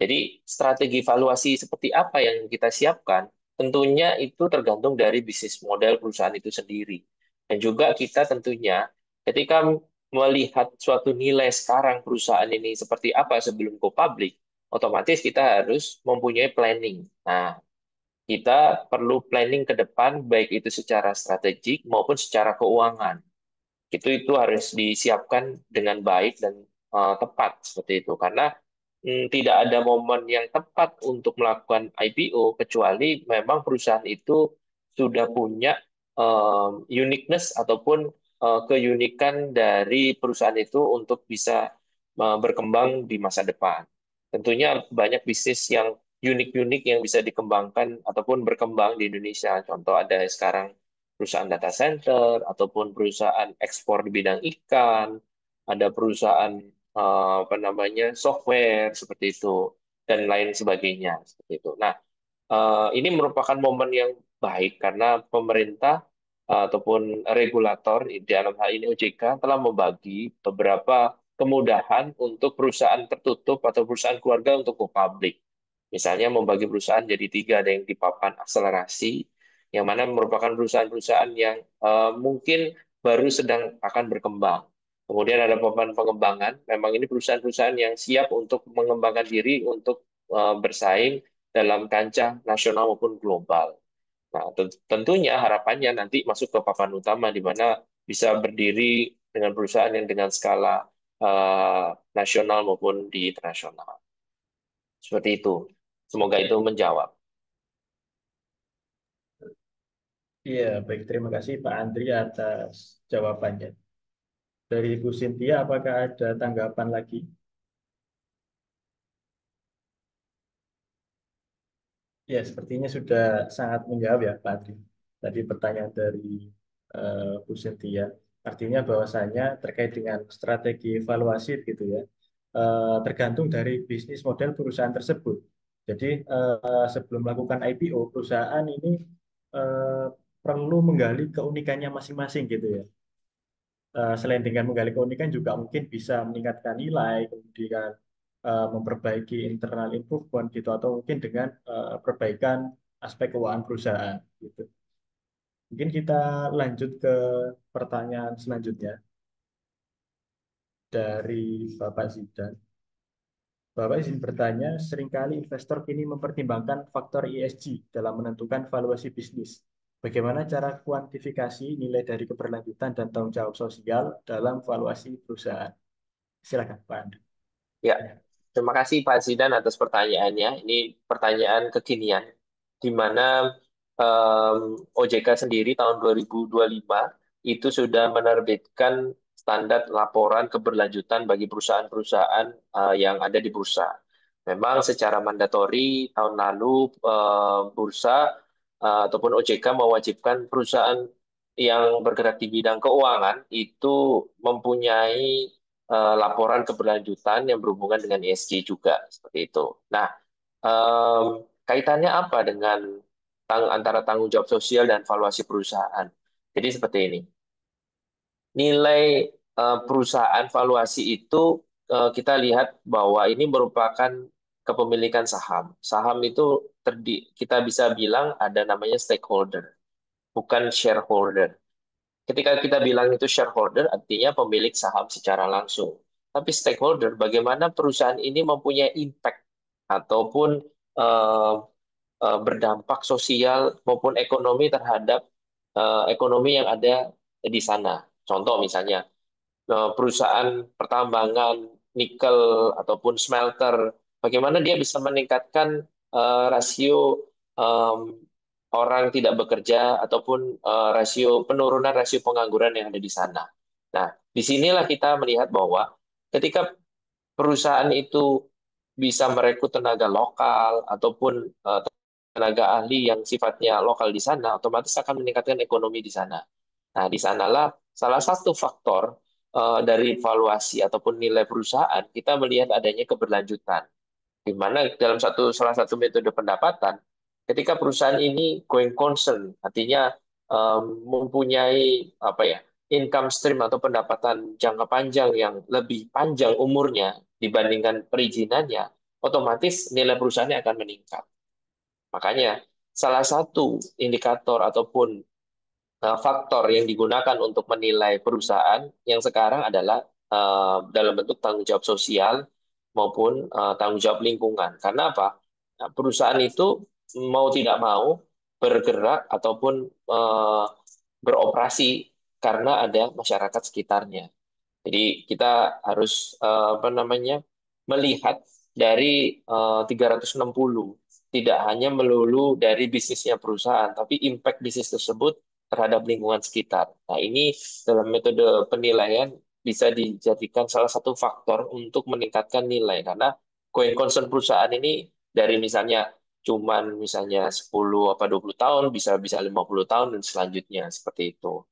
Jadi strategi valuasi seperti apa yang kita siapkan, tentunya itu tergantung dari bisnis model perusahaan itu sendiri. Dan juga kita tentunya ketika melihat suatu nilai sekarang perusahaan ini seperti apa sebelum go public, otomatis kita harus mempunyai planning. Nah, kita perlu planning ke depan, baik itu secara strategik maupun secara keuangan. Itu harus disiapkan dengan baik dan tepat seperti itu. Karena tidak ada momen yang tepat untuk melakukan IPO kecuali memang perusahaan itu sudah punya uniqueness ataupun keunikan dari perusahaan itu untuk bisa berkembang di masa depan. Tentunya banyak bisnis yang unik-unik yang bisa dikembangkan ataupun berkembang di Indonesia. Contoh ada sekarang perusahaan data center ataupun perusahaan ekspor di bidang ikan, ada perusahaan apa namanya software seperti itu dan lain sebagainya seperti itu. Nah, ini merupakan momen yang baik karena pemerintah ataupun regulator di dalam hal ini OJK telah membagi beberapa kemudahan untuk perusahaan tertutup atau perusahaan keluarga untuk go public. Misalnya membagi perusahaan jadi tiga, ada yang di papan akselerasi, yang mana merupakan perusahaan-perusahaan yang mungkin baru sedang akan berkembang. Kemudian ada papan pengembangan, memang ini perusahaan-perusahaan yang siap untuk mengembangkan diri untuk bersaing dalam kancah nasional maupun global. Nah, tentunya harapannya nanti masuk ke papan utama di mana bisa berdiri dengan perusahaan yang dengan skala eh, nasional maupun di internasional. Seperti itu. Semoga itu menjawab. Iya, baik. Terima kasih Pak Andri atas jawabannya. Dari Ibu Cynthia, apakah ada tanggapan lagi? Ya, sepertinya sudah sangat menjawab ya Pak Andri. Tadi pertanyaan dari Bu Cynthia. Artinya bahwasanya terkait dengan strategi evaluasi gitu ya, tergantung dari bisnis model perusahaan tersebut. Jadi sebelum melakukan IPO, perusahaan ini eh, perlu menggali keunikannya masing-masing gitu ya. Selain dengan menggali keunikan juga mungkin bisa meningkatkan nilai, kemudian memperbaiki internal improvement gitu, atau mungkin dengan perbaikan aspek keuangan perusahaan gitu. Mungkin kita lanjut ke pertanyaan selanjutnya dari Bapak Zidan. Bapak izin bertanya, seringkali investor kini mempertimbangkan faktor ESG dalam menentukan valuasi bisnis. Bagaimana cara kuantifikasi nilai dari keberlanjutan dan tanggung jawab sosial dalam valuasi perusahaan? Silakan, Pak Andri. Ya, terima kasih Pak Zidan atas pertanyaannya. Ini pertanyaan kekinian, di mana OJK sendiri tahun 2025 itu sudah menerbitkan standar laporan keberlanjutan bagi perusahaan-perusahaan yang ada di bursa. Memang secara mandatori tahun lalu bursa ataupun OJK mewajibkan perusahaan yang bergerak di bidang keuangan itu mempunyai laporan keberlanjutan yang berhubungan dengan ESG juga seperti itu. Nah, kaitannya apa dengan antara tanggung jawab sosial dan valuasi perusahaan? Jadi seperti ini. Nilai perusahaan valuasi itu kita lihat bahwa ini merupakan kepemilikan saham. Saham itu kita bisa bilang ada namanya stakeholder, bukan shareholder. Ketika kita bilang itu shareholder, artinya pemilik saham secara langsung. Tapi stakeholder, bagaimana perusahaan ini mempunyai impact ataupun eh, berdampak sosial maupun ekonomi terhadap ekonomi yang ada di sana. Contoh misalnya, perusahaan pertambangan nikel ataupun smelter, bagaimana dia bisa meningkatkan rasio em, orang tidak bekerja ataupun penurunan rasio pengangguran yang ada di sana. Nah, disinilah kita melihat bahwa ketika perusahaan itu bisa merekrut tenaga lokal ataupun tenaga ahli yang sifatnya lokal di sana, otomatis akan meningkatkan ekonomi di sana. Nah, di sanalah salah satu faktor dari valuasi ataupun nilai perusahaan, kita melihat adanya keberlanjutan. Di mana dalam salah satu metode pendapatan, ketika perusahaan ini going concern, artinya mempunyai apa ya income stream atau pendapatan jangka panjang yang lebih panjang umurnya dibandingkan perizinannya, otomatis nilai perusahaannya akan meningkat. Makanya salah satu indikator ataupun faktor yang digunakan untuk menilai perusahaan yang sekarang adalah dalam bentuk tanggung jawab sosial maupun tanggung jawab lingkungan. Karena apa? Nah, perusahaan itu mau tidak mau bergerak ataupun beroperasi karena ada masyarakat sekitarnya. Jadi kita harus apa namanya melihat dari 360, tidak hanya melulu dari bisnisnya perusahaan, tapi impact bisnis tersebut terhadap lingkungan sekitar. Nah, ini dalam metode penilaian bisa dijadikan salah satu faktor untuk meningkatkan nilai karena going concern perusahaan ini dari misalnya cuman misalnya 10 apa 20 tahun bisa bisa 50 tahun dan selanjutnya seperti itu.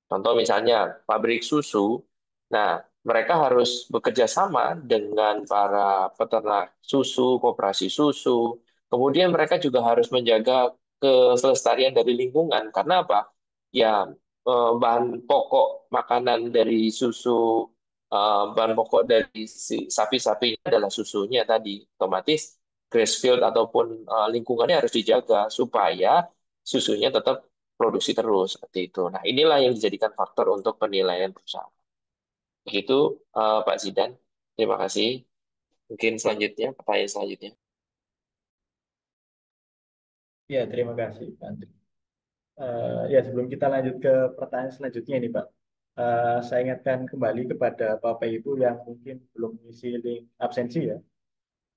Contoh misalnya pabrik susu, nah mereka harus bekerja sama dengan para peternak susu, koperasi susu. Kemudian mereka juga harus menjaga keselestarian dari lingkungan. Karena apa? Ya, bahan pokok makanan dari susu, bahan pokok dari sapi-sapi adalah susunya tadi. Otomatis grassfield ataupun lingkungannya harus dijaga supaya susunya tetap produksi terus seperti itu. Nah, inilah yang dijadikan faktor untuk penilaian perusahaan. Begitu, Pak Zidan. Terima kasih. Mungkin selanjutnya, pertanyaan selanjutnya. Ya, terima kasih, Pak Andri. Ya, sebelum kita lanjut ke pertanyaan selanjutnya ini, Pak. Saya ingatkan kembali kepada Bapak Ibu yang mungkin belum mengisi link absensi ya.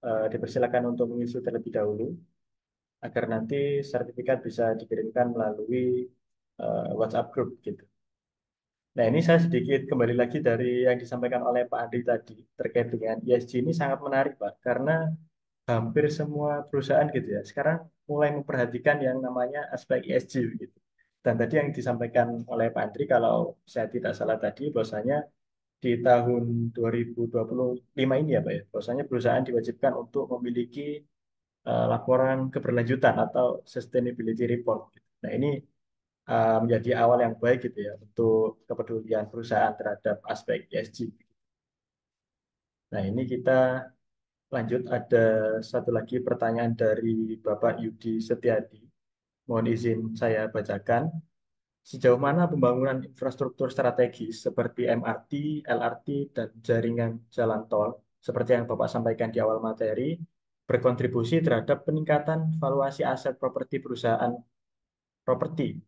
Dipersilakan untuk mengisi terlebih dahulu agar nanti sertifikat bisa dikirimkan melalui WhatsApp group gitu. Nah, ini saya sedikit kembali lagi dari yang disampaikan oleh Pak Andi tadi terkait dengan ESG ini sangat menarik, Pak, karena hampir semua perusahaan gitu ya sekarang mulai memperhatikan yang namanya aspek ESG gitu. Dan tadi yang disampaikan oleh Pak Andri kalau saya tidak salah tadi bahwasanya di tahun 2025 ini ya Pak ya, bahwasanya perusahaan diwajibkan untuk memiliki laporan keberlanjutan atau sustainability report gitu. Nah, ini menjadi awal yang baik gitu ya untuk kepedulian perusahaan terhadap aspek ESG. Nah, ini kita lanjut ada satu lagi pertanyaan dari Bapak Yudi Setiadi. Mohon izin saya bacakan. Sejauh mana pembangunan infrastruktur strategis seperti MRT, LRT, dan jaringan jalan tol, seperti yang Bapak sampaikan di awal materi, berkontribusi terhadap peningkatan valuasi aset properti perusahaan properti?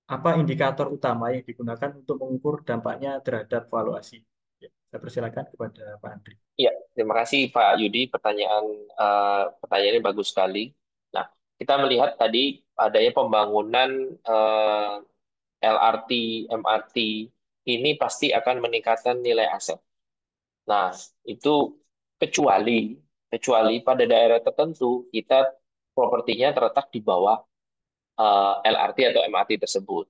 Apa indikator utama yang digunakan untuk mengukur dampaknya terhadap valuasi? Ya, saya persilakan kepada Pak Andri. Iya, terima kasih Pak Yudi. Pertanyaannya bagus sekali. Nah, kita melihat tadi adanya pembangunan LRT, MRT ini pasti akan meningkatkan nilai aset. Nah, itu kecuali kecuali pada daerah tertentu kita propertinya terletak di bawah LRT atau MRT tersebut.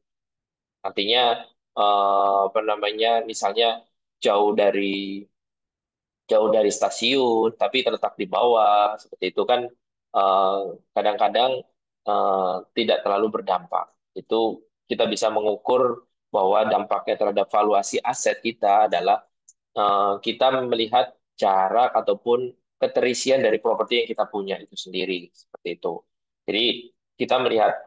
Artinya apa namanya, misalnya jauh dari jauh dari stasiun, tapi terletak di bawah, seperti itu kan eh, kadang-kadang tidak terlalu berdampak. Itu kita bisa mengukur bahwa dampaknya terhadap valuasi aset kita adalah kita melihat jarak ataupun keterisian dari properti yang kita punya itu sendiri, seperti itu. Jadi kita melihat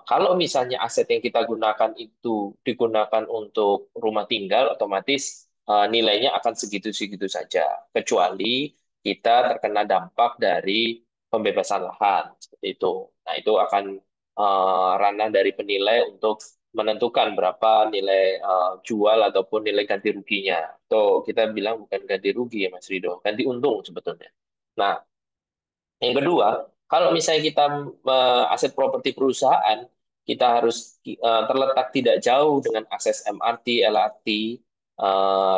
kalau misalnya aset yang kita gunakan itu digunakan untuk rumah tinggal, otomatis nilainya akan segitu-segitu saja, kecuali kita terkena dampak dari pembebasan lahan, seperti itu. Nah, itu akan ranah dari penilai untuk menentukan berapa nilai jual ataupun nilai ganti ruginya. Atau kita bilang bukan ganti rugi ya Mas Rido, ganti untung sebetulnya. Nah, yang kedua, kalau misalnya kita aset properti perusahaan, kita harus terletak tidak jauh dengan akses MRT, LRT,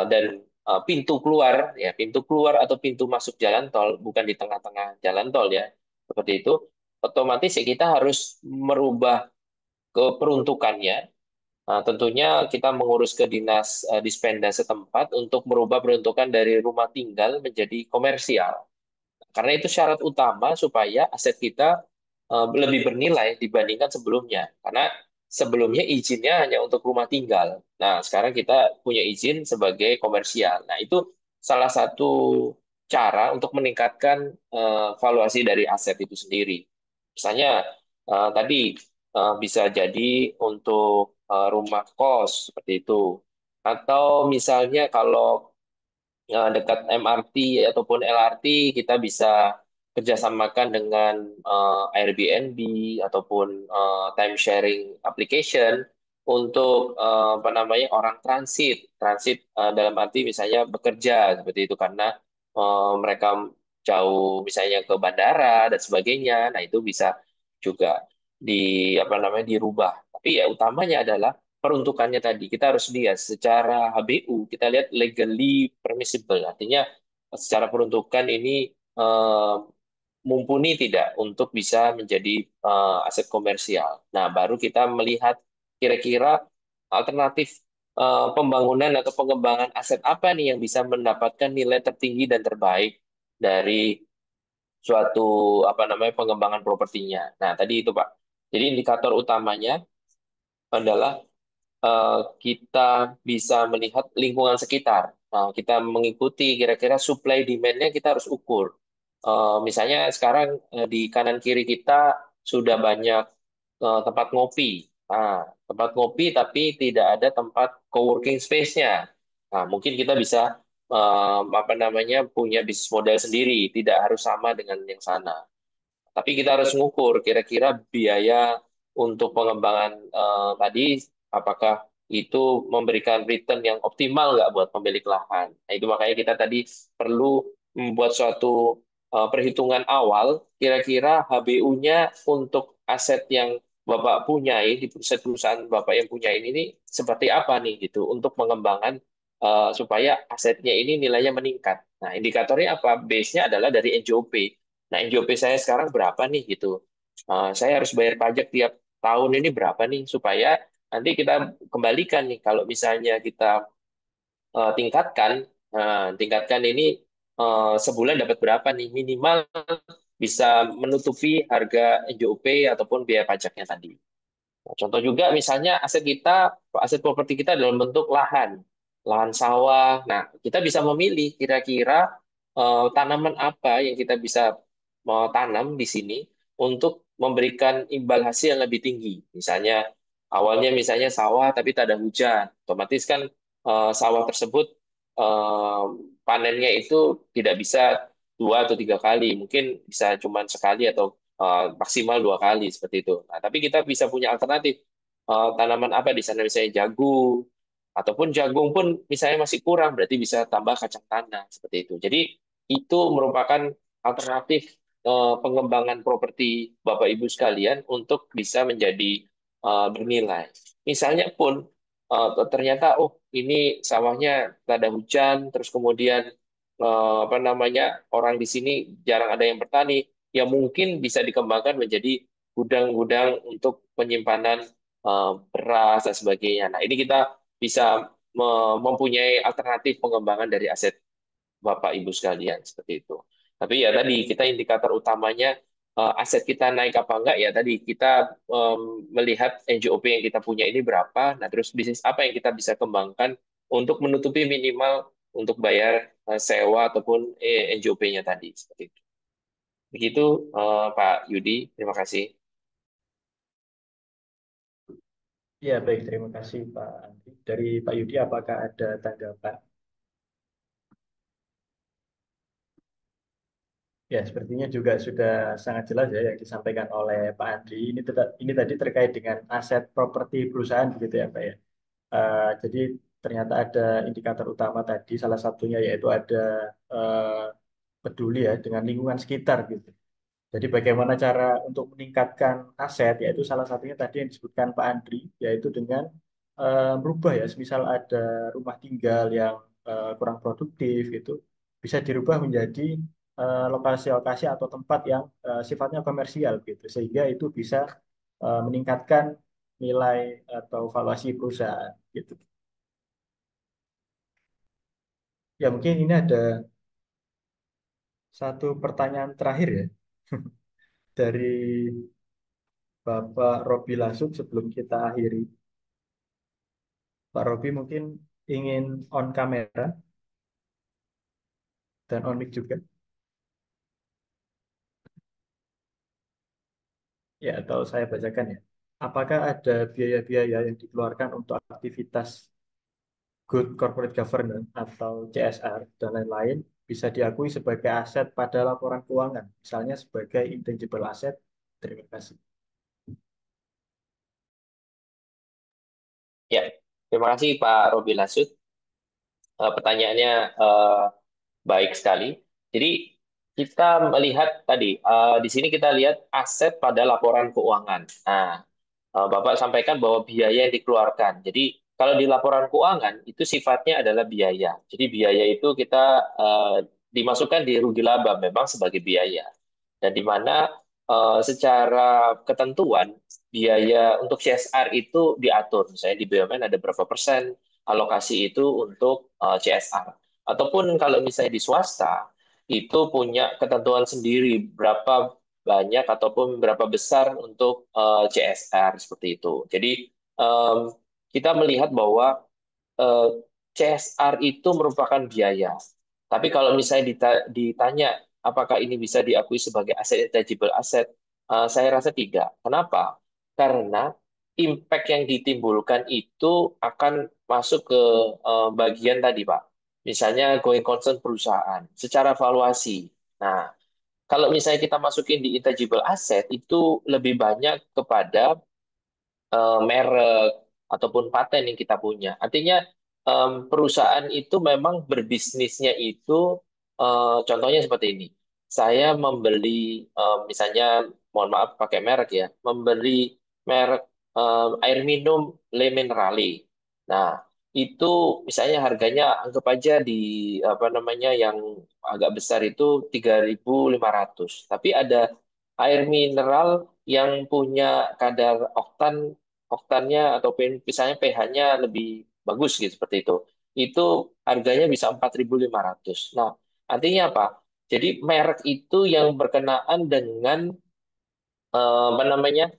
dan pintu keluar, ya pintu keluar atau pintu masuk jalan tol, bukan di tengah-tengah jalan tol ya, seperti itu. Otomatis ya kita harus merubah keperuntukannya. Nah, tentunya kita mengurus ke dinas Dispenda setempat untuk merubah peruntukan dari rumah tinggal menjadi komersial. Karena itu syarat utama supaya aset kita lebih bernilai dibandingkan sebelumnya. Karena sebelumnya izinnya hanya untuk rumah tinggal. Nah, sekarang kita punya izin sebagai komersial. Nah, itu salah satu cara untuk meningkatkan valuasi dari aset itu sendiri. Misalnya tadi bisa jadi untuk rumah kos seperti itu. Atau misalnya kalau dekat MRT ataupun LRT, kita bisa kerjasamakan dengan Airbnb ataupun time sharing application untuk apa namanya, orang transit transit dalam arti misalnya bekerja seperti itu, karena mereka jauh misalnya ke bandara dan sebagainya. Nah, itu bisa juga di apa namanya, dirubah, tapi ya utamanya adalah peruntukannya tadi. Kita harus lihat secara HBU, kita lihat legally permissible, artinya secara peruntukan ini eh, mumpuni tidak untuk bisa menjadi aset komersial. Nah, baru kita melihat kira-kira alternatif pembangunan atau pengembangan aset apa nih yang bisa mendapatkan nilai tertinggi dan terbaik dari suatu apa namanya, pengembangan propertinya. Nah, tadi itu Pak. Jadi indikator utamanya adalah kita bisa melihat lingkungan sekitar. Nah, kita mengikuti kira-kira supply demand-nya kita harus ukur. Misalnya sekarang di kanan kiri kita sudah banyak tempat ngopi. Nah, tempat ngopi tapi tidak ada tempat co-working space-nya. Nah, mungkin kita bisa apa namanya, punya bisnis model sendiri, tidak harus sama dengan yang sana. Tapi kita harus mengukur kira-kira biaya untuk pengembangan tadi apakah itu memberikan return yang optimal nggak buat pemilik lahan. Nah, itu makanya kita tadi perlu membuat suatu perhitungan awal, kira-kira HBU-nya untuk aset yang Bapak punya di perusahaan Bapak yang punya ini seperti apa nih gitu untuk mengembangkan supaya asetnya ini nilainya meningkat. Nah, indikatornya apa? Base-nya adalah dari NJOP. Nah, NJOP saya sekarang berapa nih gitu. Saya harus bayar pajak tiap tahun ini berapa nih supaya nanti kita kembalikan nih kalau misalnya kita tingkatkan, tingkatkan ini sebulan dapat berapa nih minimal bisa menutupi harga NJOP ataupun biaya pajaknya tadi. Nah, contoh juga misalnya aset kita, aset properti kita dalam bentuk lahan, lahan sawah. Nah, kita bisa memilih kira-kira tanaman apa yang kita bisa mau tanam di sini untuk memberikan imbal hasil yang lebih tinggi. Misalnya awalnya misalnya sawah tapi tak ada hujan, otomatis kan sawah tersebut eh, panennya itu tidak bisa 2 atau 3 kali, mungkin bisa cuma sekali atau maksimal 2 kali seperti itu. Nah, tapi kita bisa punya alternatif tanaman apa di sana misalnya jagung ataupun jagung pun misalnya masih kurang berarti bisa tambah kacang tanah seperti itu. Jadi itu merupakan alternatif pengembangan properti Bapak Ibu sekalian untuk bisa menjadi bernilai. Misalnya pun ternyata oh ini sawahnya tak ada hujan terus kemudian apa namanya orang di sini jarang ada yang bertani ya mungkin bisa dikembangkan menjadi gudang-gudang untuk penyimpanan beras dan sebagainya. Nah, ini kita bisa mempunyai alternatif pengembangan dari aset Bapak Ibu sekalian seperti itu. Tapi ya tadi kita indikator utamanya aset kita naik apa enggak ya tadi kita melihat NJOP yang kita punya ini berapa, nah terus bisnis apa yang kita bisa kembangkan untuk menutupi minimal untuk bayar sewa ataupun NJOP-nya tadi seperti itu. Begitu Pak Yudi, terima kasih. Ya, baik. Terima kasih, Pak Andri. Dari Pak Yudi, apakah ada tanggapan? Ya, sepertinya juga sudah sangat jelas ya yang disampaikan oleh Pak Andri. Ini tadi terkait dengan aset properti perusahaan, begitu ya, Pak ya. Jadi ternyata ada indikator utama tadi, salah satunya yaitu ada eh, peduli ya dengan lingkungan sekitar gitu. Jadi bagaimana cara untuk meningkatkan aset, yaitu salah satunya tadi yang disebutkan Pak Andri, yaitu dengan merubah ya, semisal ada rumah tinggal yang kurang produktif itu, bisa dirubah menjadi lokasi-lokasi atau tempat yang sifatnya komersial gitu, sehingga itu bisa meningkatkan nilai atau valuasi perusahaan gitu. Ya mungkin ini ada satu pertanyaan terakhir ya dari Bapak Robi Lasuk sebelum kita akhiri. Pak Robi mungkin ingin on kamera dan on mic juga. Ya, atau saya bacakan ya. Apakah ada biaya-biaya yang dikeluarkan untuk aktivitas Good Corporate Governance atau CSR dan lain-lain bisa diakui sebagai aset pada laporan keuangan, misalnya sebagai intangible asset? Terima kasih. Ya, terima kasih Pak Robi Lasut. Pertanyaannya eh, baik sekali. Jadi kita melihat tadi di sini kita lihat aset pada laporan keuangan. Nah, Bapak sampaikan bahwa biaya yang dikeluarkan. Jadi kalau di laporan keuangan itu sifatnya adalah biaya. Jadi biaya itu kita dimasukkan di rugi laba memang sebagai biaya. Dan di mana secara ketentuan biaya untuk CSR itu diatur. Misalnya di BUMN ada berapa persen alokasi itu untuk CSR. Ataupun kalau misalnya di swasta itu punya ketentuan sendiri berapa banyak ataupun berapa besar untuk CSR seperti itu. Jadi em, kita melihat bahwa eh, CSR itu merupakan biaya. Tapi kalau misalnya ditanya apakah ini bisa diakui sebagai aset intangible asset, saya rasa tidak. Kenapa? Karena impact yang ditimbulkan itu akan masuk ke bagian tadi, Pak. Misalnya going concern perusahaan, secara valuasi. Nah, kalau misalnya kita masukin di intangible asset itu lebih banyak kepada merek, ataupun paten yang kita punya. Artinya perusahaan itu memang berbisnisnya itu contohnya seperti ini. Saya membeli misalnya mohon maaf pakai merek ya, membeli merek air minum Le Minerale. Nah, itu misalnya harganya anggap aja di apa namanya yang agak besar itu 3.500. Tapi ada air mineral yang punya kadar oktannya atau misalnya pH-nya lebih bagus gitu seperti itu. Itu harganya bisa 4.500. Nah, artinya apa? Jadi merek itu yang berkenaan dengan apa namanya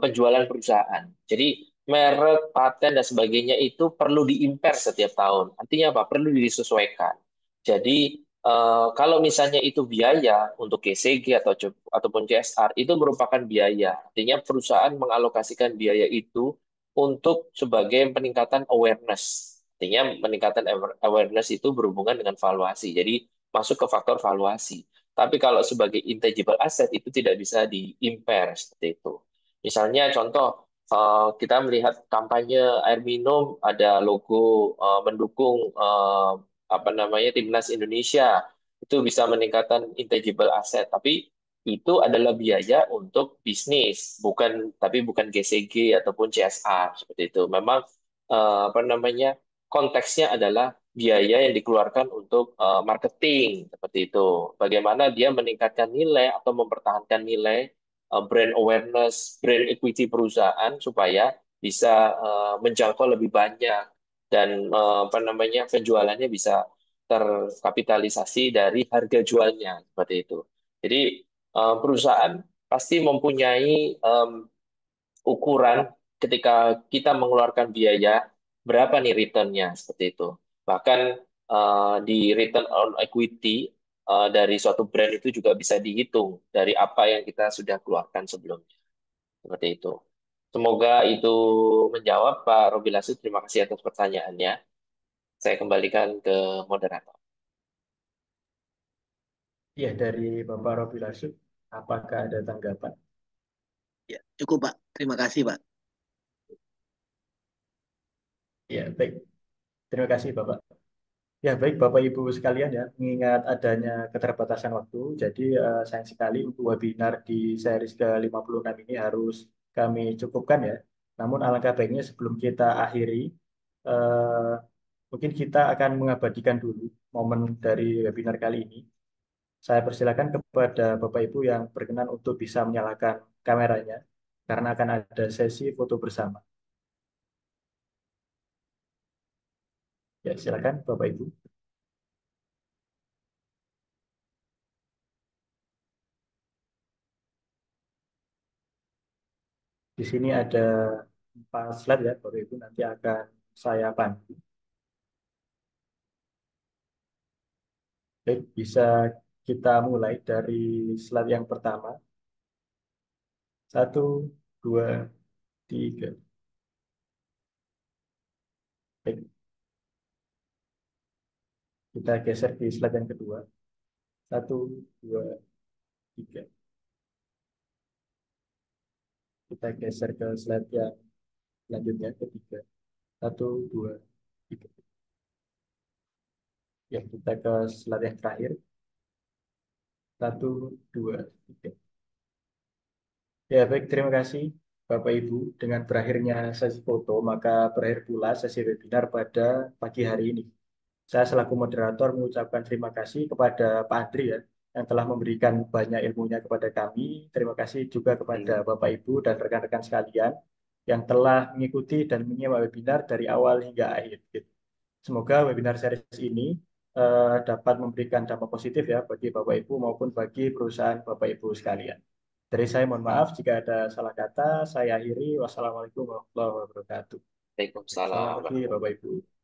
penjualan perusahaan. Jadi merek, paten dan sebagainya itu perlu diimpor setiap tahun. Artinya apa? Perlu disesuaikan. Jadi kalau misalnya itu biaya untuk GCG ataupun CSR itu merupakan biaya. Artinya perusahaan mengalokasikan biaya itu untuk sebagai peningkatan awareness. Artinya peningkatan awareness itu berhubungan dengan valuasi. Jadi masuk ke faktor valuasi. Tapi kalau sebagai intangible asset itu tidak bisa di-impair seperti itu. Misalnya contoh kita melihat kampanye air minum ada logo mendukung apa namanya timnas Indonesia itu bisa meningkatkan intangible asset. Tapi itu adalah biaya untuk bisnis, bukan GCG ataupun CSR seperti itu. Memang apa namanya konteksnya adalah biaya yang dikeluarkan untuk marketing seperti itu. Bagaimana dia meningkatkan nilai atau mempertahankan nilai brand awareness, brand equity perusahaan supaya bisa menjangkau lebih banyak dan apa namanya penjualannya bisa terkapitalisasi dari harga jualnya seperti itu. Jadi perusahaan pasti mempunyai ukuran ketika kita mengeluarkan biaya, berapa nih returnnya seperti itu. Bahkan di return on equity dari suatu brand itu juga bisa dihitung dari apa yang kita sudah keluarkan sebelumnya. Seperti itu. Semoga itu menjawab Pak Robi Lasu. Terima kasih atas pertanyaannya. Saya kembalikan ke moderator. Ya, dari Bapak Robi Lasut, apakah ada tanggapan? Ya, cukup Pak. Terima kasih Pak. Ya, baik. Terima kasih Bapak. Ya, baik Bapak Ibu sekalian ya, mengingat adanya keterbatasan waktu, jadi sayang sekali untuk webinar di series ke-56 ini harus kami cukupkan ya. Namun alangkah baiknya sebelum kita akhiri, eh, mungkin kita akan mengabadikan dulu momen dari webinar kali ini. Saya persilakan kepada Bapak Ibu yang berkenan untuk bisa menyalakan kameranya, karena akan ada sesi foto bersama. Ya, silakan Bapak Ibu. Di sini ada 4 slide ya, Bapak Ibu. Nanti akan saya pandu. Baik, bisa kita mulai dari slide yang pertama. Satu, dua, tiga. Baik, kita geser di slide yang kedua. Satu, dua, tiga. Kita geser ke slide yang selanjutnya, ketiga. Satu, dua, tiga. Ya, kita ke slide yang terakhir. Satu, dua, tiga. Ya, baik. Terima kasih, Bapak Ibu. Dengan berakhirnya sesi foto, maka berakhir pula sesi webinar pada pagi hari ini. Saya selaku moderator mengucapkan terima kasih kepada Pak Andri ya, yang telah memberikan banyak ilmunya kepada kami. Terima kasih juga kepada Bapak Ibu dan rekan-rekan sekalian yang telah mengikuti dan menyimak webinar dari awal hingga akhir. Semoga webinar series ini dapat memberikan dampak positif ya bagi Bapak Ibu maupun bagi perusahaan Bapak Ibu sekalian. Dari saya mohon maaf jika ada salah kata. Saya akhiri. Wassalamualaikum warahmatullahi wabarakatuh. Selamat Waalaikumsalam. pagi Bapak Ibu.